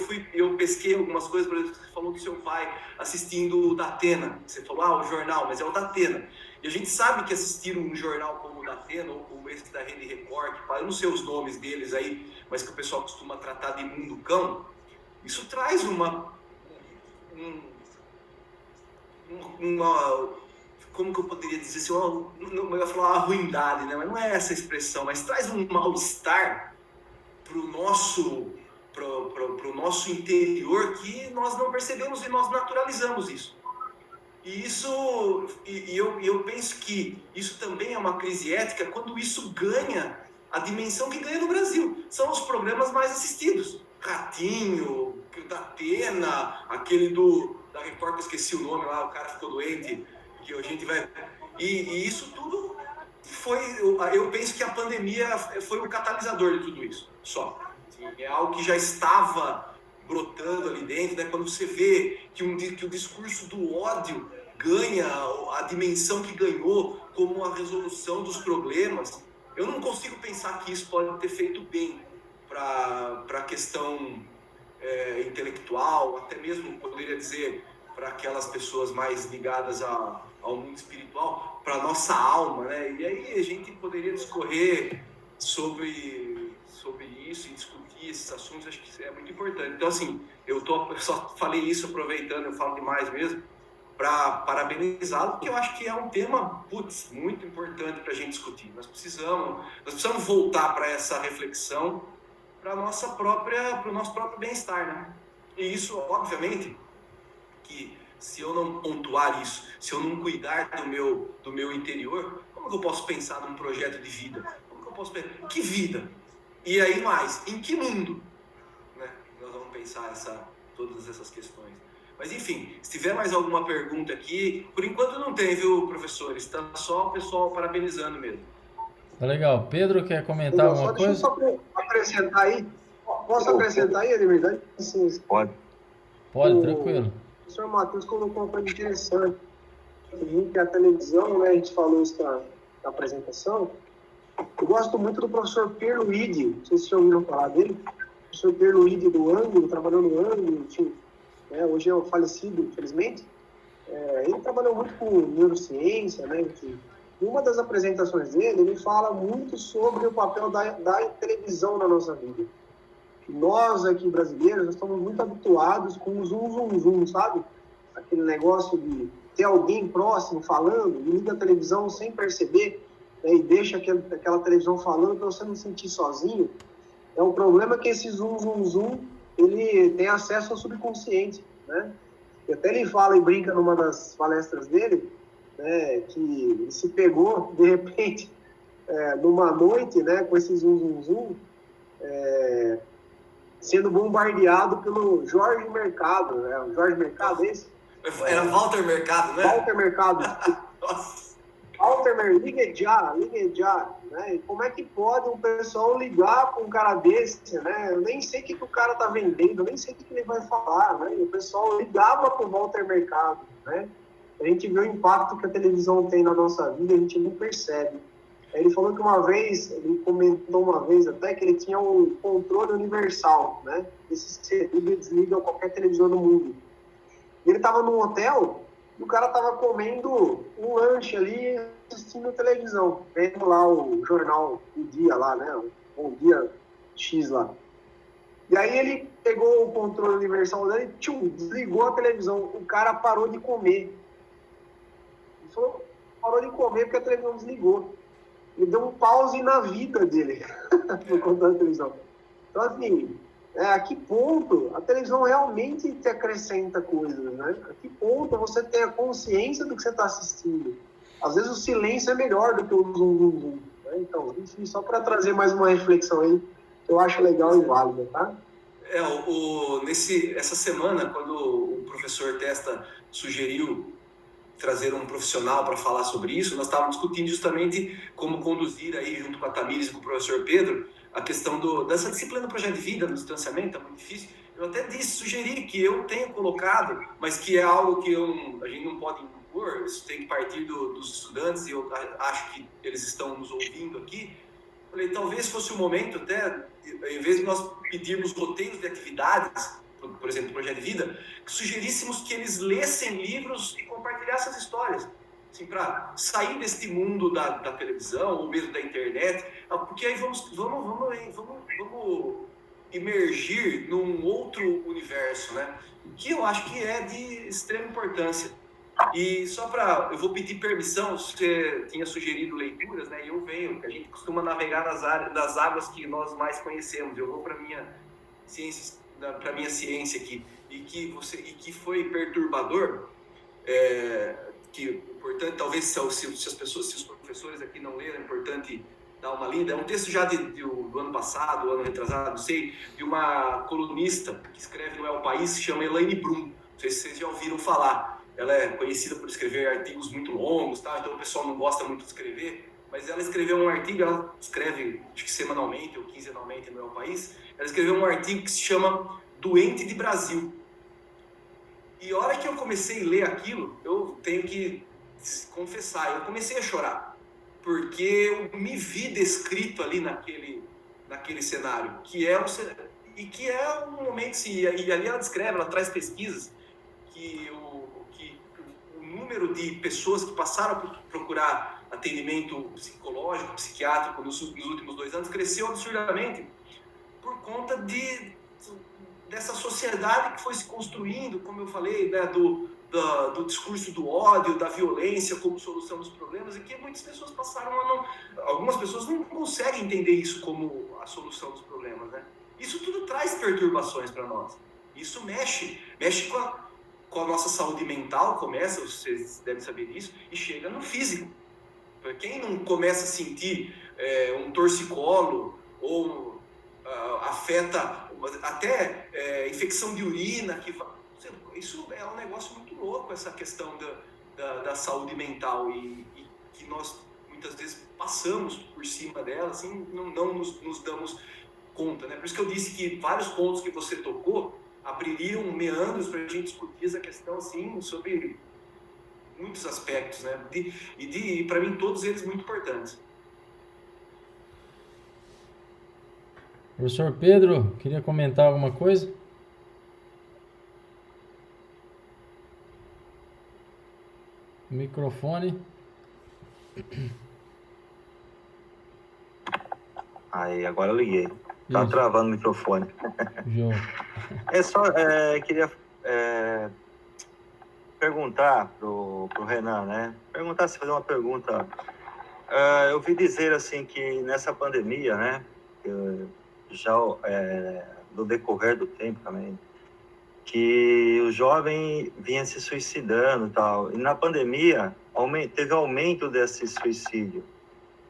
pesquei algumas coisas, por exemplo, você falou do seu pai assistindo o Datena, você falou, o jornal, mas é o Datena. E a gente sabe que assistir um jornal como o Datena ou como esse da Rede Record, eu não sei os nomes deles aí, mas que o pessoal costuma tratar de mundo cão, isso traz uma como que eu poderia dizer assim, eu ia falar uma ruindade, né? Mas não é essa a expressão, mas traz um mal-estar para o nosso interior que nós não percebemos e nós naturalizamos isso. E eu penso que isso também é uma crise ética quando isso ganha a dimensão que ganha no Brasil. São os programas mais assistidos. Ratinho, Datena, aquele da Record, que eu esqueci o nome lá, o cara ficou doente, que a gente vai... E isso tudo foi... Eu penso que a pandemia foi o catalisador de tudo isso, só. É algo que já estava brotando ali dentro, né? Quando você vê que o discurso do ódio ganha a dimensão que ganhou como a resolução dos problemas, eu não consigo pensar que isso pode ter feito bem para a questão intelectual, até mesmo, poderia dizer, para aquelas pessoas mais ligadas ao mundo espiritual, para a nossa alma, né? E aí a gente poderia discorrer sobre isso e discutir esses assuntos, acho que é muito importante. Então, assim, eu só falei isso aproveitando, eu falo demais mesmo, para parabenizá-lo, porque eu acho que é um tema, muito importante para a gente discutir. Nós precisamos voltar para essa reflexão, para o nosso próprio bem-estar, né? E isso, obviamente, que se eu não pontuar isso, se eu não cuidar do meu interior, como que eu posso pensar num projeto de vida? Como que eu posso pensar? Que vida? E aí mais, em que mundo? Né? Nós vamos pensar todas essas questões. Mas enfim, se tiver mais alguma pergunta aqui, por enquanto não tem, viu, professor? Está só o pessoal parabenizando mesmo. Tá legal. Pedro, quer comentar alguma coisa? Deixa eu só acrescentar aí. Posso acrescentar aí, Ademir? Sim. Pode, tranquilo. O professor Matheus colocou uma coisa interessante. Que a televisão, né, a gente falou isso na apresentação. Eu gosto muito do professor Pierluigi, não sei se vocês já ouviram falar dele. O professor Pierluigi do Ângulo, trabalhou no Ângulo, hoje é falecido, infelizmente. Ele trabalhou muito com neurociência, né? Em uma das apresentações dele, ele fala muito sobre o papel da televisão na nossa vida. Nós aqui brasileiros, nós estamos muito habituados com o zoom, sabe? Aquele negócio de ter alguém próximo falando, e liga a televisão sem perceber, né? E deixa aquela televisão falando para você não sentir sozinho. É um problema que esse zoom, ele tem acesso ao subconsciente, né? E até ele fala e brinca numa das palestras dele, né, que ele se pegou, de repente, numa noite, né, com esse zoom, sendo bombardeado pelo Jorge Mercado, né? O Jorge Mercado, esse? Era Walter Mercado, né? Walter Mercado. Nossa. Walter, ligue já, né? E como é que pode um pessoal ligar para um cara desse, né? Eu nem sei o que o cara tá vendendo, eu nem sei o que ele vai falar, né? E o pessoal ligava para o Walter Mercado, né? A gente vê o impacto que a televisão tem na nossa vida, a gente não percebe. Ele falou que uma vez, ele comentou uma vez até que ele tinha um controle universal, né? Esse você liga e desliga qualquer televisão do mundo. E ele estava num hotel e o cara estava comendo um lanche ali, assistindo televisão, vendo lá o jornal do dia lá, né? O Bom Dia X lá. E aí ele pegou o controle universal dele e desligou a televisão. O cara parou de comer. Ele falou, parou de comer porque a televisão desligou. Ele deu um pause na vida dele por conta da televisão. Então, assim, a que ponto a televisão realmente te acrescenta coisas, né? A que ponto você tem a consciência do que você está assistindo? Às vezes o silêncio é melhor do que o zum. Né? Então, enfim, só para trazer mais uma reflexão aí, que eu acho legal e válida, tá? Essa semana, quando o professor Testa sugeriu trazer um profissional para falar sobre isso, nós estávamos discutindo justamente como conduzir aí, junto com a Tamires e com o professor Pedro, a questão dessa disciplina do projeto de vida, no distanciamento, é muito difícil. Eu até sugeri que eu tenha colocado, mas que é algo que a gente não pode impor, isso tem que partir dos estudantes, e eu acho que eles estão nos ouvindo aqui. Falei, talvez fosse o momento até, em vez de nós pedirmos roteiros de atividades, por exemplo, o projeto de vida, que sugeríssemos que eles lessem livros e compartilhassem as histórias, assim, para sair deste mundo da televisão ou mesmo da internet, porque aí vamos emergir num outro universo, né? Que eu acho que é de extrema importância. E eu vou pedir permissão, você tinha sugerido leituras, né? E eu venho, que a gente costuma navegar nas águas que nós mais conhecemos. Eu vou para minha ciência aqui, e que foi perturbador, que importante, talvez se os professores aqui não leram, é importante dar uma lida. É um texto já do ano passado, ano retrasado, não sei, de uma colunista que escreve no El País, se chama Elaine Brum. Não sei se vocês já ouviram falar. Ela é conhecida por escrever artigos muito longos, tá? Então o pessoal não gosta muito de escrever, mas ela escreveu um artigo, ela escreve, acho que semanalmente ou quinzenalmente no El País, ela escreveu um artigo que se chama Doente de Brasil. E a hora que eu comecei a ler aquilo, eu tenho que confessar, eu comecei a chorar, porque eu me vi descrito ali naquele cenário, que é um momento, e ali ela descreve, ela traz pesquisas, que o número de pessoas que passaram por procurar atendimento psicológico, psiquiátrico nos últimos 2 anos cresceu absurdamente por conta dessa sociedade que foi se construindo, como eu falei, né, do discurso do ódio, da violência como solução dos problemas, e que muitas pessoas algumas pessoas não conseguem entender isso como a solução dos problemas, né? Isso tudo traz perturbações para nós. Isso mexe com a nossa saúde mental, vocês devem saber disso, e chega no físico. Para quem não começa a sentir um torcicolo, ou afeta até infecção de urina, isso é um negócio muito louco, essa questão da saúde mental, e que nós muitas vezes passamos por cima dela, assim, não nos damos conta, né? Por isso que eu disse que vários pontos que você tocou abririam meandros para a gente discutir essa questão, assim, sobre muitos aspectos, né? E para mim, todos eles muito importantes. Professor Pedro, queria comentar alguma coisa? Microfone. Aí, agora eu liguei. Tá travando o microfone. João. Queria perguntar pro Renan, né? Fazer uma pergunta. Eu ouvi dizer, assim, que nessa pandemia, né? Já no decorrer do tempo também, que o jovem vinha se suicidando e tal. E na pandemia, teve aumento desse suicídio.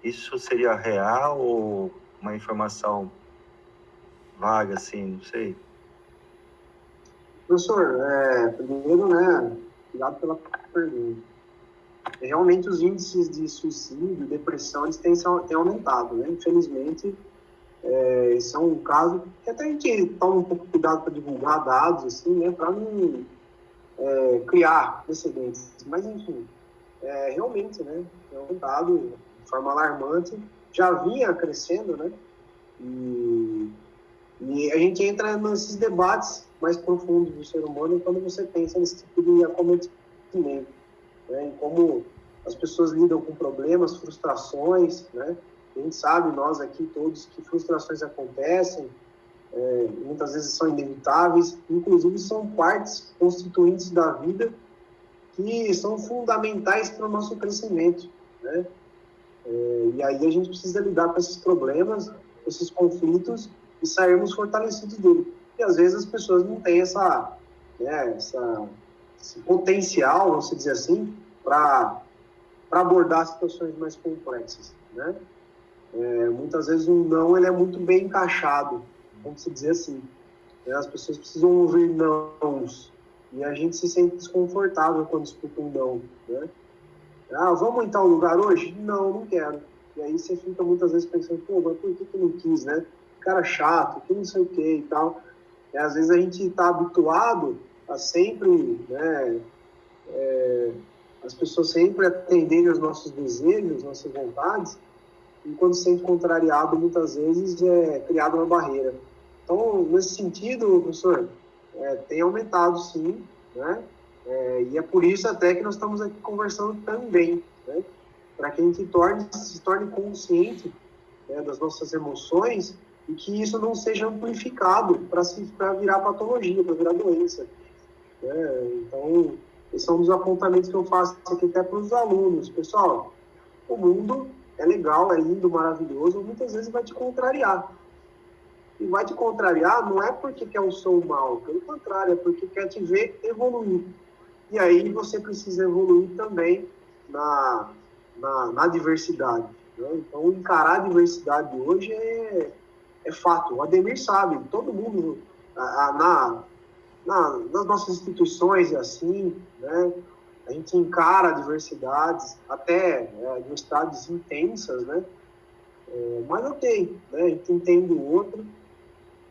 Isso seria real ou uma informação vaga, assim, não sei? Professor, primeiro, né, obrigado pela pergunta. Realmente os índices de suicídio, depressão, eles têm aumentado, né? Infelizmente, esse é um caso que até a gente toma um pouco de cuidado para divulgar dados, assim, né, para não criar precedentes. Mas, enfim, realmente, né, tem aumentado, de forma alarmante, já vinha crescendo, né? E a gente entra nesses debates mais profundos do ser humano quando você pensa nesse tipo de acometimento, né? Em como as pessoas lidam com problemas, frustrações, né? A gente sabe, nós aqui todos, que frustrações acontecem, muitas vezes são inevitáveis, inclusive são partes constituintes da vida que são fundamentais para o nosso crescimento, né? E aí a gente precisa lidar com esses problemas, esses conflitos e sairmos fortalecidos dele. E às vezes as pessoas não têm esse potencial, vamos dizer assim, para abordar situações mais complexas, né? Muitas vezes um não ele é muito bem encaixado, vamos dizer assim, né? As pessoas precisam ouvir nãos e a gente se sente desconfortável quando escuta um não, né? Vamos em tal lugar hoje? Não quero. E aí você fica muitas vezes pensando, pô, mas por que não quis, né? Cara chato, que não sei o que e tal. E às vezes a gente está habituado a sempre, né, as pessoas sempre atenderem aos nossos desejos, nossas vontades, e quando se sente contrariado, muitas vezes é criada uma barreira. Então, nesse sentido, professor, tem aumentado sim, né? E é por isso até que nós estamos aqui conversando também, né? Para que a gente se torne consciente, né, das nossas emoções e que isso não seja amplificado para virar patologia, para virar doença, né? Então, esse é um dos apontamentos que eu faço aqui até para os alunos. Pessoal, o mundo é legal, é lindo, maravilhoso, muitas vezes vai te contrariar. E vai te contrariar não é porque quer o seu mal, pelo contrário, é porque quer te ver evoluir. E aí você precisa evoluir também na diversidade, né? Então, encarar a diversidade hoje é fato. O Ademir sabe, todo mundo, nas nossas instituições é assim, né? A gente encara diversidades, até diversidades intensas, né? Mas ok, né? A gente entende o outro.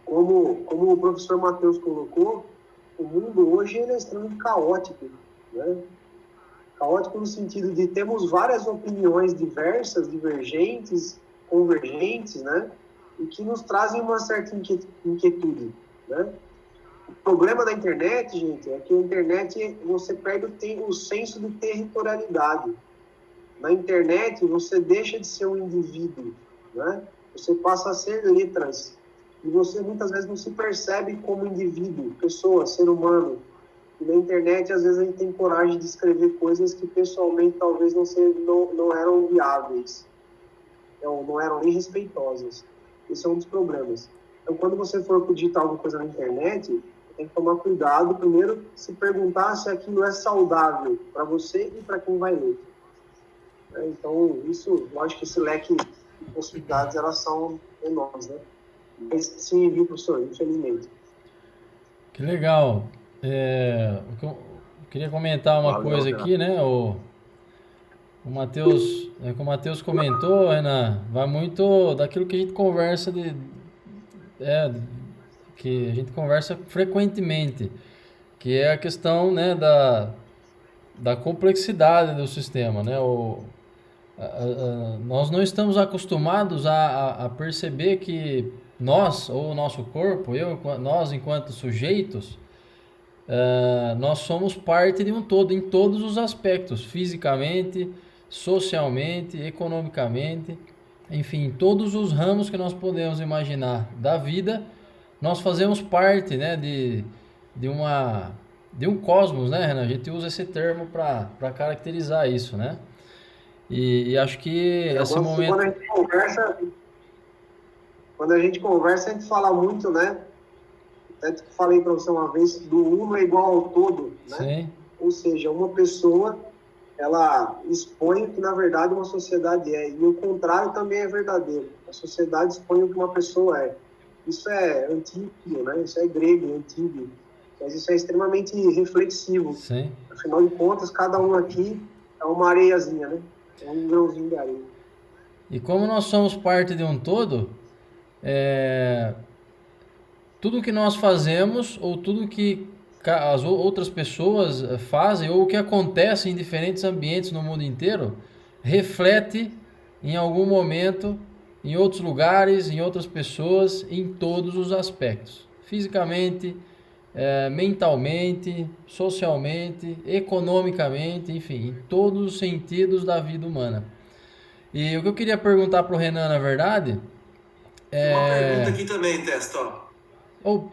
Como o professor Matheus colocou, o mundo hoje ele é extremamente caótico, né? Caótico no sentido de temos várias opiniões diversas, divergentes, convergentes, né? E que nos trazem uma certa inquietude, né? O problema da internet, gente, é que a internet você perde o senso de territorialidade. Na internet você deixa de ser um indivíduo, né? Você passa a ser letras. E você muitas vezes não se percebe como indivíduo, pessoa, ser humano. E na internet, às vezes, a gente tem coragem de escrever coisas que pessoalmente talvez não eram viáveis, não eram nem respeitosas. Esse é um dos problemas. Então, quando você for digitar alguma coisa na internet, tem que tomar cuidado, primeiro, se perguntar se aquilo é saudável para você e para quem vai ler. Então, isso, lógico que esse leque de possibilidades, elas são enormes, né? Mas sim, viu, professor? Infelizmente. Que legal. Eu queria comentar uma coisa aqui, né? O Matheus, como o Matheus comentou, Renan, vai muito daquilo que a gente conversa que a gente conversa frequentemente, que é a questão, né, da complexidade do sistema, né? Nós não estamos acostumados a perceber que nós, ou o nosso corpo, nós enquanto sujeitos, nós somos parte de um todo, em todos os aspectos, fisicamente, socialmente, economicamente, enfim, todos os ramos que nós podemos imaginar da vida, nós fazemos parte, né, de um cosmos, né, Renan? A gente usa esse termo para caracterizar isso, né? E acho que esse momento... Quando a gente conversa, a gente fala muito, né? Até que falei para você uma vez, do uno é igual ao todo, né? Sim. Ou seja, uma pessoa, ela expõe o que na verdade uma sociedade é, e o contrário também é verdadeiro. A sociedade expõe o que uma pessoa é. Isso é antigo, né? Isso é grego, antigo. Mas isso é extremamente reflexivo. Sim. Afinal de contas, cada um aqui é uma areiazinha, né? É um grãozinho de areia. E como nós somos parte de um todo, tudo que nós fazemos, ou tudo que as outras pessoas fazem, ou o que acontece em diferentes ambientes no mundo inteiro, reflete em algum momento, em outros lugares, em outras pessoas, em todos os aspectos. Fisicamente, mentalmente, socialmente, economicamente, enfim, em todos os sentidos da vida humana. E o que eu queria perguntar para o Renan, na verdade, Tem uma pergunta aqui também, Testa, ó. Ou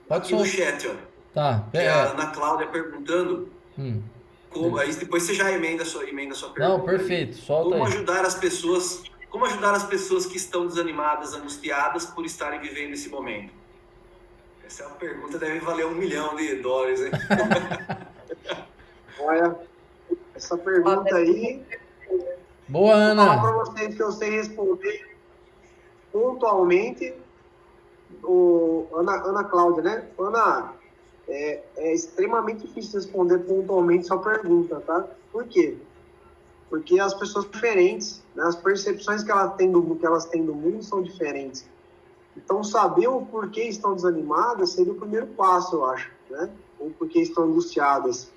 pode aqui no chat, ó. Tá. Que é a Ana Cláudia perguntando. Aí depois você já emenda a sua pergunta. Não, perfeito. Solta como aí. ajudar as pessoas que estão desanimiadas, angustiadas por estarem vivendo esse momento? Essa é uma pergunta, deve valer $1 milhão, hein? Olha, essa pergunta aí... Boa, Ana. Vou falar para vocês que eu sei responder pontualmente. Ana Cláudia, né? Ana, é extremamente difícil responder pontualmente sua pergunta, tá? Por quê? Porque as pessoas são diferentes, né? As percepções que elas têm do mundo são diferentes. Então, saber o porquê estão desanimadas seria o primeiro passo, eu acho, né? Ou porquê estão angustiadas.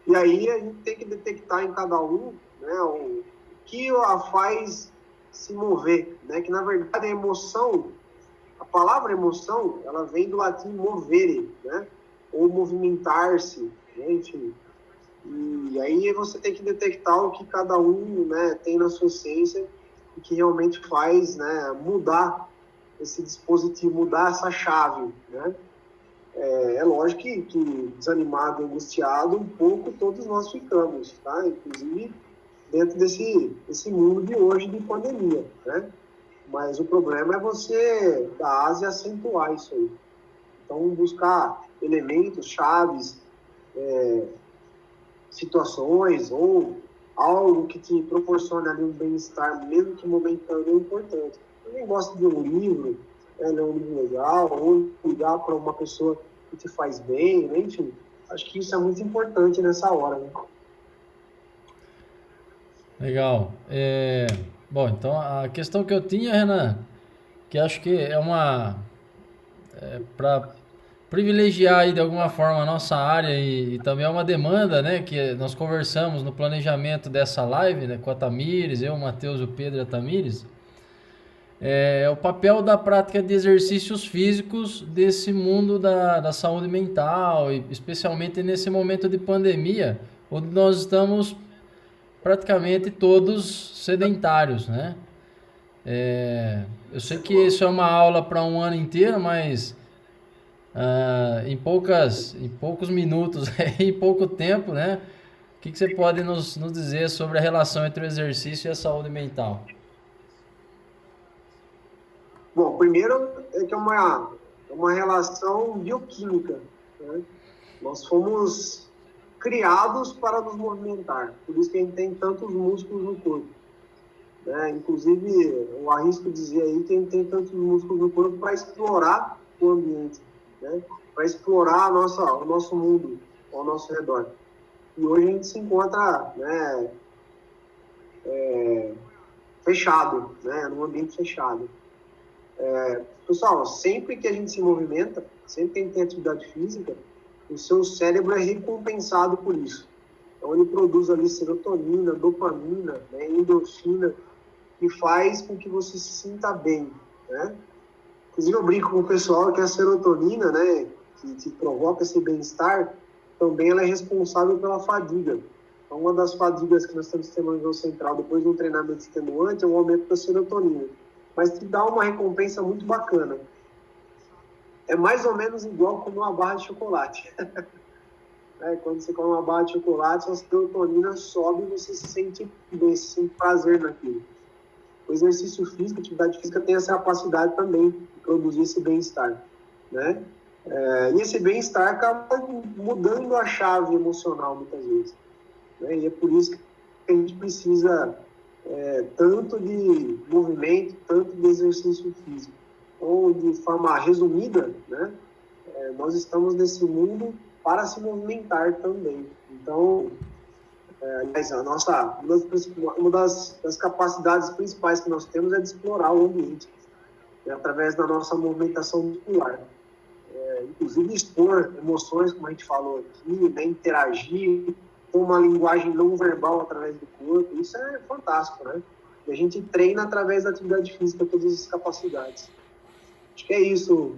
E aí a gente tem que detectar em cada um, né, o que a faz se mover, né? Que na verdade a emoção, a palavra emoção, ela vem do latim movere, né? Ou movimentar-se, né? Enfim. E aí você tem que detectar o que cada um, né, tem na sua essência e que realmente faz, né, mudar esse dispositivo, mudar essa chave, né? É lógico que desanimado, angustiado, um pouco todos nós ficamos, tá? Inclusive dentro desse mundo de hoje de pandemia, né? Mas o problema é você dar asa e acentuar isso aí. Então, buscar elementos, chaves, situações ou algo que te proporcione ali um bem-estar, mesmo que momentâneo, é importante. Eu nem gosto de um livro, ler um livro legal, ou ligar para uma pessoa que te faz bem, né? Enfim, acho que isso é muito importante nessa hora, né? Legal. Bom, então a questão que eu tinha, Renan, que acho que é para privilegiar aí de alguma forma a nossa área e também é uma demanda, né, que nós conversamos no planejamento dessa live, né, com a Tamires, eu, o Matheus, o Pedro e a Tamires, é o papel da prática de exercícios físicos desse mundo da saúde mental, e especialmente nesse momento de pandemia, onde nós estamos praticamente todos sedentários, né? Eu sei que isso é uma aula para um ano inteiro, mas em poucos minutos, em pouco tempo, né? O que você pode nos dizer sobre a relação entre o exercício e a saúde mental? Bom, primeiro é que é uma relação bioquímica, né? Nós fomos criados para nos movimentar, por isso que a gente tem tantos músculos no corpo, né? Inclusive, eu arrisco dizer aí que a gente tem tantos músculos no corpo para explorar o ambiente, né? Para explorar o nosso mundo ao nosso redor. E hoje a gente se encontra, né, fechado, né, num ambiente fechado. Pessoal, sempre que a gente se movimenta, sempre que a gente tem atividade física, o seu cérebro é recompensado por isso. Então ele produz ali serotonina, dopamina, né, endorfina, que faz com que você se sinta bem, né? Inclusive eu brinco com o pessoal que a serotonina, né, que te provoca esse bem-estar, também ela é responsável pela fadiga. Então uma das fadigas que nós temos no sistema nervoso central depois de um treinamento extenuante é o aumento da serotonina. Mas te dá uma recompensa muito bacana. É mais ou menos igual como uma barra de chocolate. Quando você come uma barra de chocolate, a serotonina sobe e você se sente bem, se sente prazer naquilo. O exercício físico, a atividade física tem essa capacidade também de produzir esse bem-estar, né? E esse bem-estar acaba mudando a chave emocional muitas vezes, né? E é por isso que a gente precisa tanto de movimento, tanto de exercício físico. Ou de forma resumida, né? Nós estamos nesse mundo para se movimentar também. Então, uma das capacidades principais que nós temos é de explorar o ambiente, né? Através da nossa movimentação muscular. Inclusive expor emoções, como a gente falou aqui, né? Interagir com uma linguagem não verbal através do corpo, isso é fantástico, né? E a gente treina através da atividade física todas as capacidades. Acho que é isso,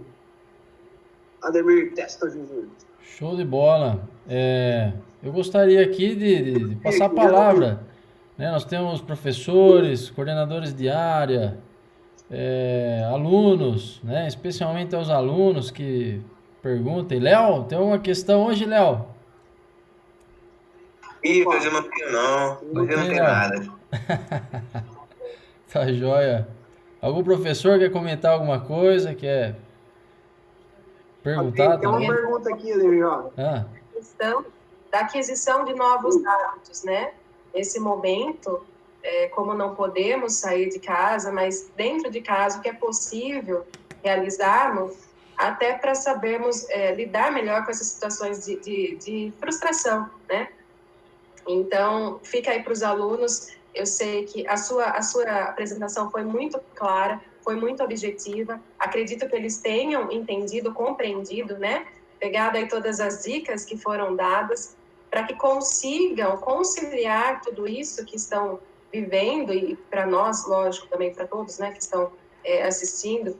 Ademir Testa Júnior. Show de bola. Eu gostaria aqui de passar a palavra, né? Nós temos professores, coordenadores de área, alunos, né? Especialmente aos alunos que perguntem. Léo, tem alguma questão hoje, Léo? Ih, hoje eu não tenho não. Hoje eu não tenho Léo? nada. Tá joia. Algum professor quer comentar alguma coisa? Quer perguntar Tem uma também? pergunta aqui, Ademir, ó. Ah, Questão da aquisição de novos hábitos, né? Nesse momento, como não podemos sair de casa, mas dentro de casa o que é possível realizarmos, até para sabermos lidar melhor com essas situações de frustração, né? Então, fica aí para os alunos. Eu sei que a sua apresentação foi muito clara, foi muito objetiva. Acredito que eles tenham entendido, compreendido, né? Pegado aí todas as dicas que foram dadas, para que consigam conciliar tudo isso que estão vivendo, e para nós, lógico, também para todos, né, que estão assistindo,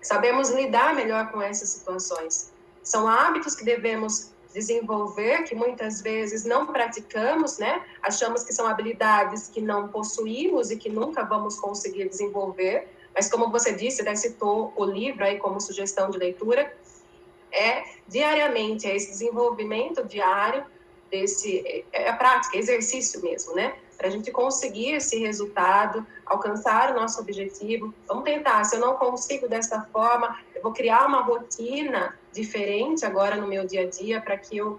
sabemos lidar melhor com essas situações. São hábitos que devemos desenvolver, que muitas vezes não praticamos, né? Achamos que são habilidades que não possuímos e que nunca vamos conseguir desenvolver, mas como você disse, né, citou o livro aí como sugestão de leitura, diariamente, esse desenvolvimento diário, a prática, exercício mesmo, né? Para a gente conseguir esse resultado, alcançar o nosso objetivo. Vamos tentar, se eu não consigo dessa forma, eu vou criar uma rotina diferente agora no meu dia a dia, para que eu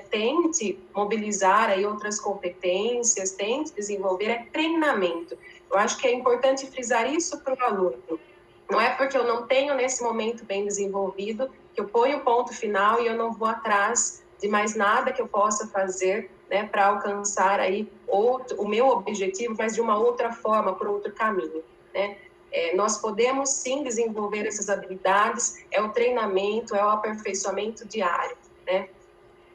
tente mobilizar aí outras competências, tente desenvolver, treinamento. Eu acho que é importante frisar isso para o aluno. Não é porque eu não tenho nesse momento bem desenvolvido que eu ponho o ponto final e eu não vou atrás de mais nada que eu possa fazer, né, para alcançar aí o meu objetivo, mas de uma outra forma, por outro caminho, né? Nós podemos sim desenvolver essas habilidades, é o treinamento, é o aperfeiçoamento diário, né?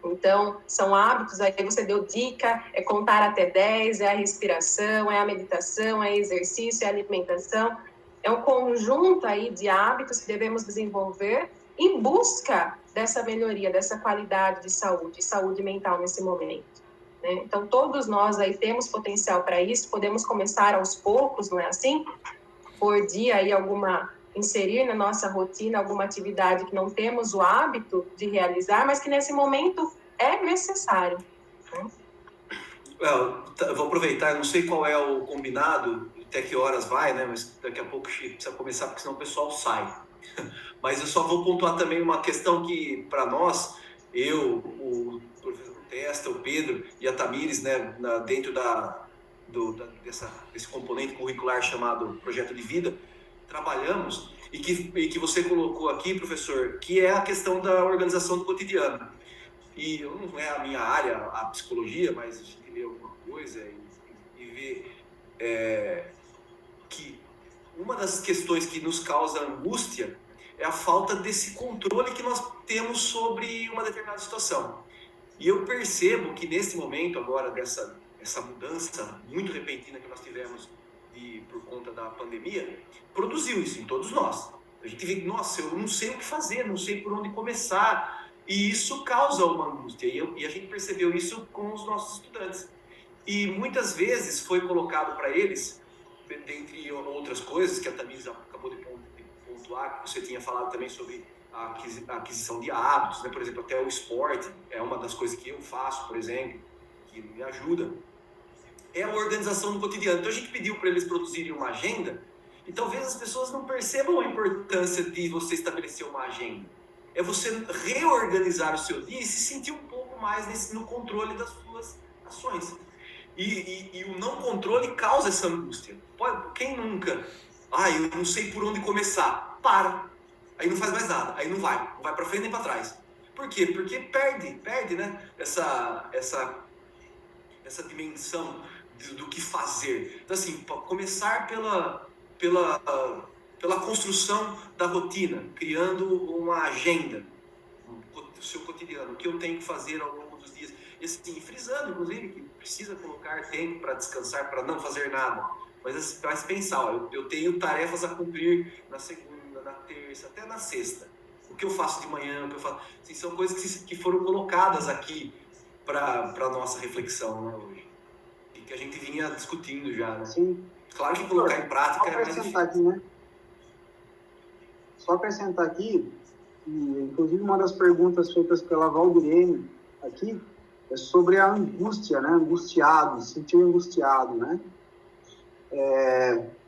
Então, são hábitos, aí você deu dica, é contar até 10, é a respiração, é a meditação, é exercício, é a alimentação. É um conjunto aí de hábitos que devemos desenvolver em busca dessa melhoria, dessa qualidade de saúde mental nesse momento, né? Então, todos nós aí temos potencial para isso, podemos começar aos poucos, não é assim? Por dia aí inserir na nossa rotina alguma atividade que não temos o hábito de realizar, mas que nesse momento é necessário, né? Eu vou aproveitar, eu não sei qual é o combinado, até que horas vai, né? Mas daqui a pouco precisa começar, porque senão o pessoal sai. Mas eu só vou pontuar também uma questão que, para nós, eu, o professor Testa, o Pedro e a Tamires, né, dentro desse componente curricular chamado Projeto de Vida, trabalhamos, e que você colocou aqui, professor, que é a questão da organização do cotidiano. E não é a minha área, a psicologia, mas a gente lê alguma coisa e vê que uma das questões que nos causa angústia é a falta desse controle que nós temos sobre uma determinada situação. E eu percebo que nesse momento agora essa mudança muito repentina que nós tivemos por conta da pandemia, produziu isso em todos nós. A gente vê, nossa, eu não sei o que fazer, não sei por onde começar, e isso causa uma angústia, e a gente percebeu isso com os nossos estudantes. E muitas vezes foi colocado para eles, dentre outras coisas que a Tamires acabou de pontuar, que você tinha falado também sobre a aquisição de hábitos, né? Por exemplo, até o esporte é uma das coisas que eu faço, por exemplo, que me ajuda. É a organização do cotidiano. Então a gente pediu para eles produzirem uma agenda, e talvez as pessoas não percebam a importância de você estabelecer uma agenda. É você reorganizar o seu dia e se sentir um pouco mais no controle das suas ações. E o não controle causa essa angústia. Quem nunca? Eu não sei por onde começar. Para. Aí não faz mais nada. Aí não vai para frente nem para trás. Por quê? Porque perde, né? Essa dimensão do que fazer. Então, assim, começar pela construção da rotina, criando uma agenda do seu cotidiano, o que eu tenho que fazer ao longo dos dias. E assim, frisando, inclusive, que precisa colocar tempo para descansar, para não fazer nada. Mas faz pensar, ó, eu tenho tarefas a cumprir na segunda, na terça, até na sexta. O que eu faço de manhã, o que eu faço... Assim, são coisas que foram colocadas aqui para a nossa reflexão, né, hoje. E que a gente vinha discutindo já, né? Sim. Claro que colocar em prática é mais difícil. Aqui, né? Só acrescentar aqui, que inclusive uma das perguntas feitas pela Valdirene aqui é sobre a angústia, né? Angustiado, sentir angustiado, né?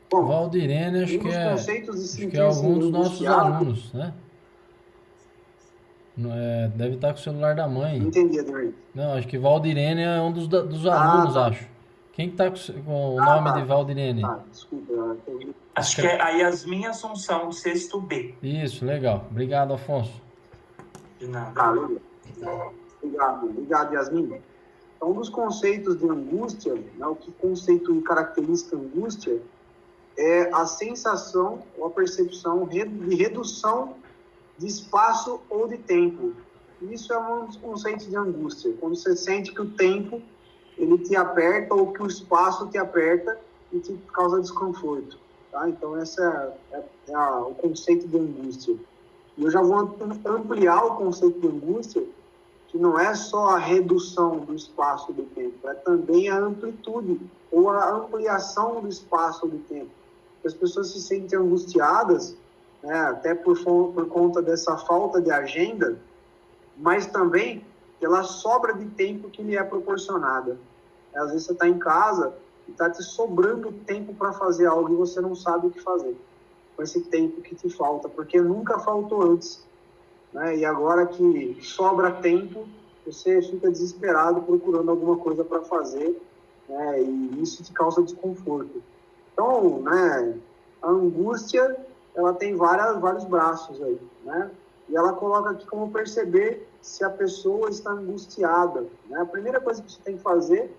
Bom, Valdirene, acho que é algum dos nossos alunos, né? Deve estar com o celular da mãe. Não entendi, Ademir. Não, acho que Valdirene é um dos alunos, tá. acho. Quem que tá com o nome de Valdirene? Desculpa. Acho que é a Yasmin Assunção, do sexto B. Isso, legal. Obrigado, Afonso. De nada. Obrigado, Yasmin. Então, um dos conceitos de angústia, né, o que conceito e caracteriza angústia, é a sensação ou a percepção de redução de espaço ou de tempo. Isso é um dos conceitos de angústia, quando você sente que o tempo ele te aperta ou que o espaço te aperta e te causa desconforto. Tá? Então, esse é o conceito de angústia. E eu já vou ampliar o conceito de angústia, que não é só a redução do espaço do tempo, é também a amplitude ou a ampliação do espaço do tempo. As pessoas se sentem angustiadas, né, até por conta dessa falta de agenda, mas também pela sobra de tempo que lhe é proporcionada. Às vezes você está em casa e está te sobrando tempo para fazer algo e você não sabe o que fazer com esse tempo que te falta, porque nunca faltou antes. Né? E agora que sobra tempo, você fica desesperado procurando alguma coisa para fazer, né? E isso te causa desconforto. Então, né, a angústia, ela tem vários braços aí, né? E ela coloca aqui como perceber se a pessoa está angustiada, né? A primeira coisa que você tem que fazer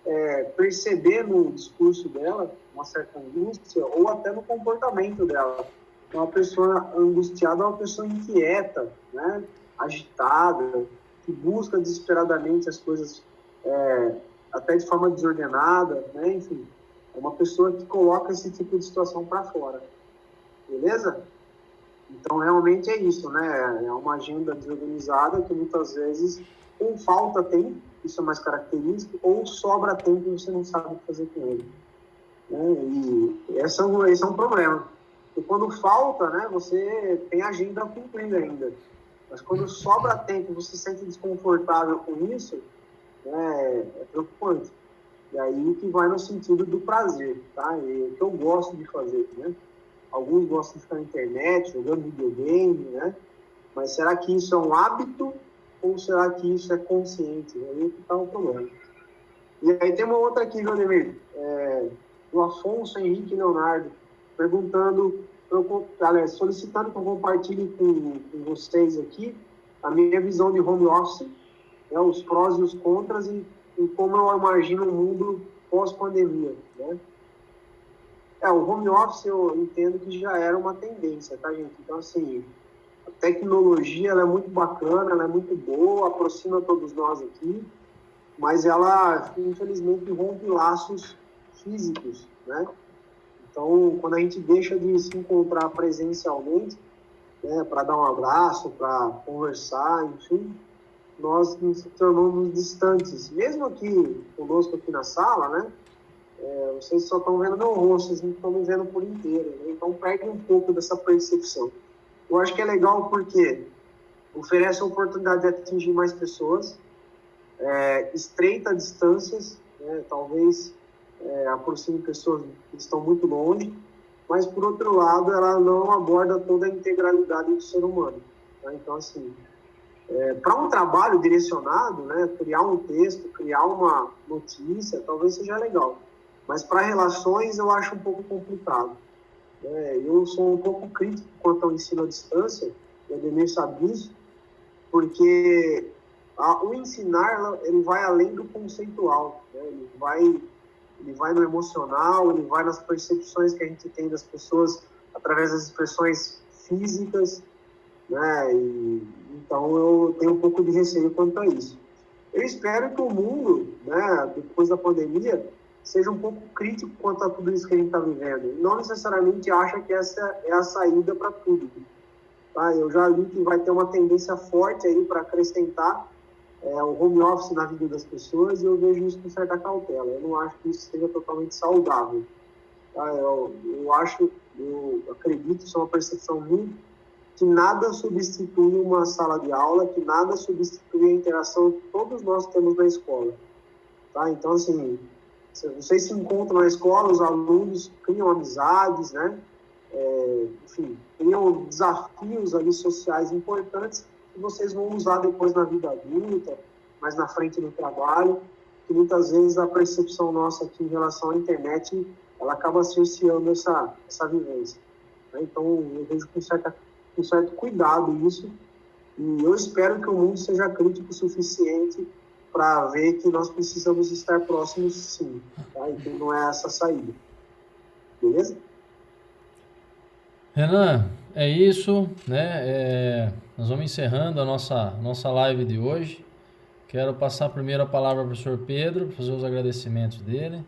é perceber no discurso dela uma certa angústia ou até no comportamento dela. Uma pessoa angustiada é uma pessoa inquieta, né? Agitada, que busca desesperadamente as coisas até de forma desordenada, né? Enfim, é uma pessoa que coloca esse tipo de situação para fora. Beleza? Então, realmente é isso, né? É uma agenda desorganizada que muitas vezes ou falta tempo, isso é mais característico, ou sobra tempo e você não sabe o que fazer com ele. Né? E esse é um problema. Porque quando falta, né, você tem agenda a cumprir ainda. Mas quando sobra tempo e você se sente desconfortável com isso, né, é preocupante. E aí que vai no sentido do prazer, tá? E o que eu gosto de fazer, né? Alguns gostam de ficar na internet, jogando videogame, né? Mas será que isso é um hábito ou será que isso é consciente? Aí que está o problema. E aí tem uma outra aqui, Jodemir, do Afonso Henrique Leonardo, perguntando, solicitando que eu compartilhe com vocês aqui a minha visão de home office, né, os prós e os contras e como eu imagino o mundo pós-pandemia, né? O home office eu entendo que já era uma tendência, tá, gente? Então, assim, a tecnologia ela é muito bacana, ela é muito boa, aproxima todos nós aqui, mas ela, infelizmente, rompe laços físicos, né? Então, quando a gente deixa de se encontrar presencialmente, né, para dar um abraço, para conversar, enfim, nós nos tornamos distantes. Mesmo aqui, conosco aqui na sala, né? Vocês só estão vendo meu rosto, vocês não estão me vendo por inteiro, né? Então perde um pouco dessa percepção. Eu acho que é legal porque oferece a oportunidade de atingir mais pessoas, estreita distâncias, né? Talvez aproxime pessoas que estão muito longe, mas por outro lado ela não aborda toda a integralidade do ser humano. Tá? Então, assim, para um trabalho direcionado, né? Criar um texto, criar uma notícia, talvez seja legal. Mas para relações eu acho um pouco complicado. Eu sou um pouco crítico quanto ao ensino à distância, o Ademir sabe disso, porque o ensinar ele vai além do conceitual, né? Ele vai no emocional, ele vai nas percepções que a gente tem das pessoas através das expressões físicas, né? Então eu tenho um pouco de receio quanto a isso. Eu espero que o mundo, né, depois da pandemia, seja um pouco crítico quanto a tudo isso que a gente está vivendo. Não necessariamente acha que essa é a saída para tudo. Tá? Eu já li que vai ter uma tendência forte aí para acrescentar o home office na vida das pessoas, e eu vejo isso com certa cautela. Eu não acho que isso seja totalmente saudável. Tá? Eu acredito, isso é uma percepção minha, que nada substitui uma sala de aula, que nada substitui a interação que todos nós temos na escola. Tá? Então, assim, vocês se encontram na escola, os alunos criam amizades, né? Enfim, criam desafios ali sociais importantes que vocês vão usar depois na vida adulta, mais na frente no trabalho, que muitas vezes a percepção nossa aqui em relação à internet, ela acaba cerceando essa vivência. Né? Então, eu vejo com certo cuidado isso, e eu espero que o mundo seja crítico o suficiente para ver que nós precisamos estar próximos, sim, tá? E que não é essa saída. Beleza? Renan, é isso, né? Nós vamos encerrando a nossa live de hoje. Quero passar primeiro a palavra para o professor Pedro, para fazer os agradecimentos dele.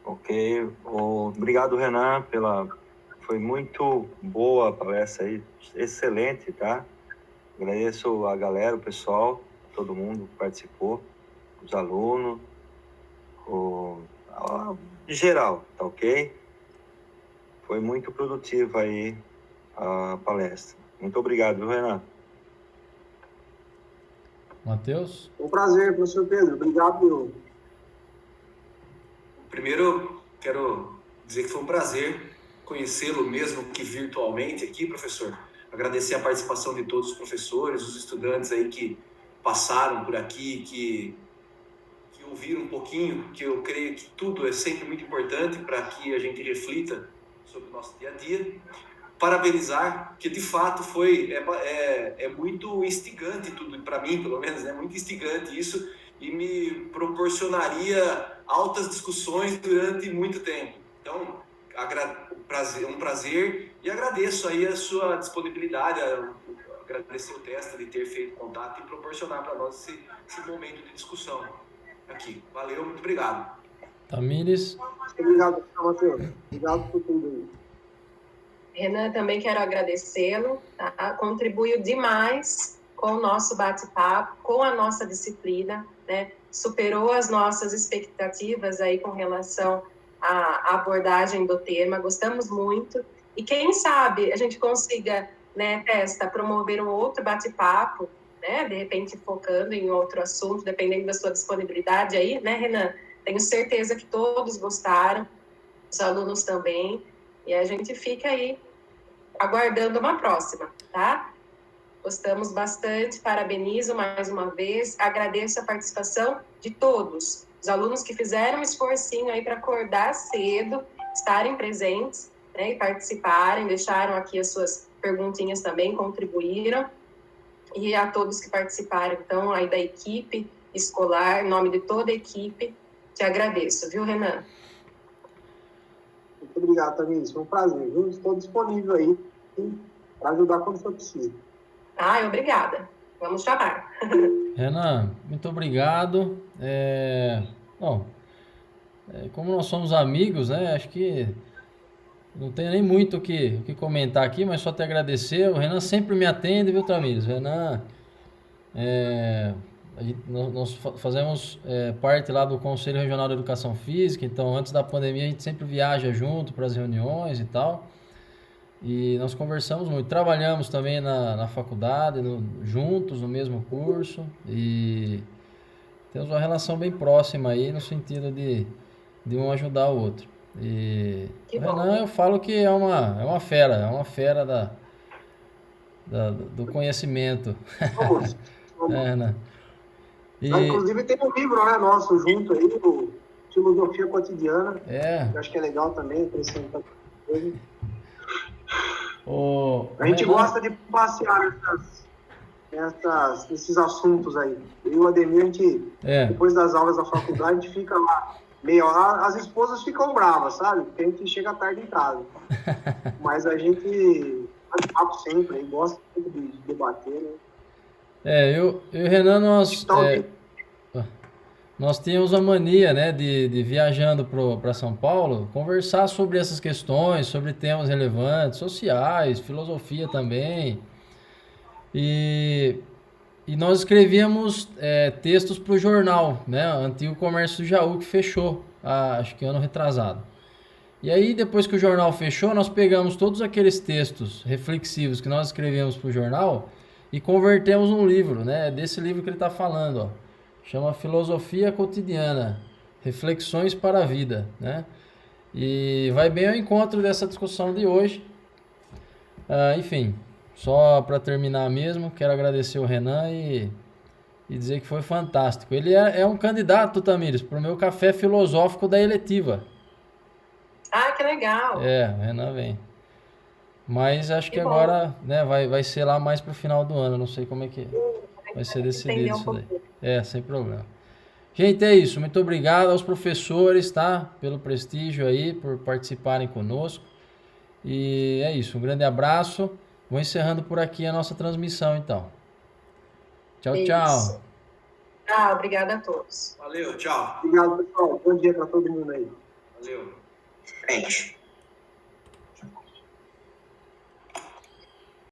Ok, obrigado, Renan, foi muito boa a palestra aí, excelente, tá? Agradeço a galera, o pessoal, todo mundo que participou, os alunos, em geral, tá ok? Foi muito produtiva aí a palestra. Muito obrigado, viu, Renan? Matheus? Foi um prazer, professor Pedro. Obrigado, meu. Primeiro, quero dizer que foi um prazer conhecê-lo, mesmo que virtualmente aqui, professor. Agradecer a participação de todos os professores, os estudantes aí que passaram por aqui, que ouviram um pouquinho, que eu creio que tudo é sempre muito importante para que a gente reflita sobre o nosso dia a dia. Parabenizar, que de fato é muito instigante tudo, para mim pelo menos, é muito instigante isso, e me proporcionaria altas discussões durante muito tempo. Então, é um prazer, e agradeço aí a sua disponibilidade, agradecer o Testa de ter feito contato e proporcionar para nós esse momento de discussão aqui. Valeu, muito obrigado. Tamires? Obrigado, Matheus. Obrigado por tudo aí. Renan, também quero agradecê-lo, tá? Contribuiu demais com o nosso bate-papo, com a nossa disciplina, né? Superou as nossas expectativas aí com relação à abordagem do tema, gostamos muito, e quem sabe a gente consiga, né, Testa, promover um outro bate-papo, né, de repente focando em outro assunto, dependendo da sua disponibilidade aí, né, Renan? Tenho certeza que todos gostaram, os alunos também, e a gente fica aí aguardando uma próxima, tá? Gostamos bastante, parabenizo mais uma vez, agradeço a participação de todos, os alunos que fizeram um esforcinho aí para acordar cedo, estarem presentes, né, e participarem, deixaram aqui as suas perguntinhas também, contribuíram, e a todos que participaram, então, aí da equipe escolar, em nome de toda a equipe, te agradeço, viu, Renan? Muito obrigado, Tamires. Foi um prazer, viu? Estou disponível aí para ajudar quando for possível. Obrigada. Vamos chamar. Renan, muito obrigado. Como nós somos amigos, né? Acho que não tem nem muito o que comentar aqui, mas só te agradecer. O Renan sempre me atende, viu, Tamires? Renan, nós fazemos parte lá do Conselho Regional de Educação Física, então antes da pandemia a gente sempre viaja junto para as reuniões e tal. E nós conversamos muito, trabalhamos também na faculdade, juntos no mesmo curso, e temos uma relação bem próxima aí, no sentido de um ajudar o outro. E o Renan, eu falo que é uma fera do conhecimento. Renan. Inclusive tem um livro, né, nosso junto aí, o Filosofia Cotidiana, que eu acho que é legal também, acrescentar coisa. A gente gosta de passear nesses assuntos aí. Eu e o Ademir, a gente, depois das aulas da faculdade, a gente fica lá meia hora. As esposas ficam bravas, sabe? Porque a gente chega tarde em casa. Mas a gente faz papo sempre, a gente gosta de debater, né? Eu e o Renan, nós tínhamos a mania, né, de viajando para São Paulo, conversar sobre essas questões, sobre temas relevantes, sociais, filosofia também. E nós escrevíamos textos para o jornal, né, Antigo Comércio do Jaú, que fechou, acho que ano retrasado. E aí, depois que o jornal fechou, nós pegamos todos aqueles textos reflexivos que nós escrevíamos para o jornal e convertemos num livro, né? Desse livro que ele está falando, ó. Chama Filosofia Cotidiana, Reflexões para a Vida, né? E vai bem ao encontro dessa discussão de hoje. Enfim, só para terminar mesmo, quero agradecer o Renan e dizer que foi fantástico. Ele é um candidato, Tamires, para o meu café filosófico da eletiva. Ah, que legal. O Renan vem. Mas acho que agora, né, vai ser lá mais pro final do ano. Não sei como é que vai ser decidido isso daí. Sem problema. Gente, é isso. Muito obrigado aos professores, tá? Pelo prestígio aí, por participarem conosco. E é isso. Um grande abraço. Vou encerrando por aqui a nossa transmissão, então. Tchau, tchau. Obrigada a todos. Valeu, tchau. Obrigado, pessoal. Bom dia para todo mundo aí. Valeu. Frente.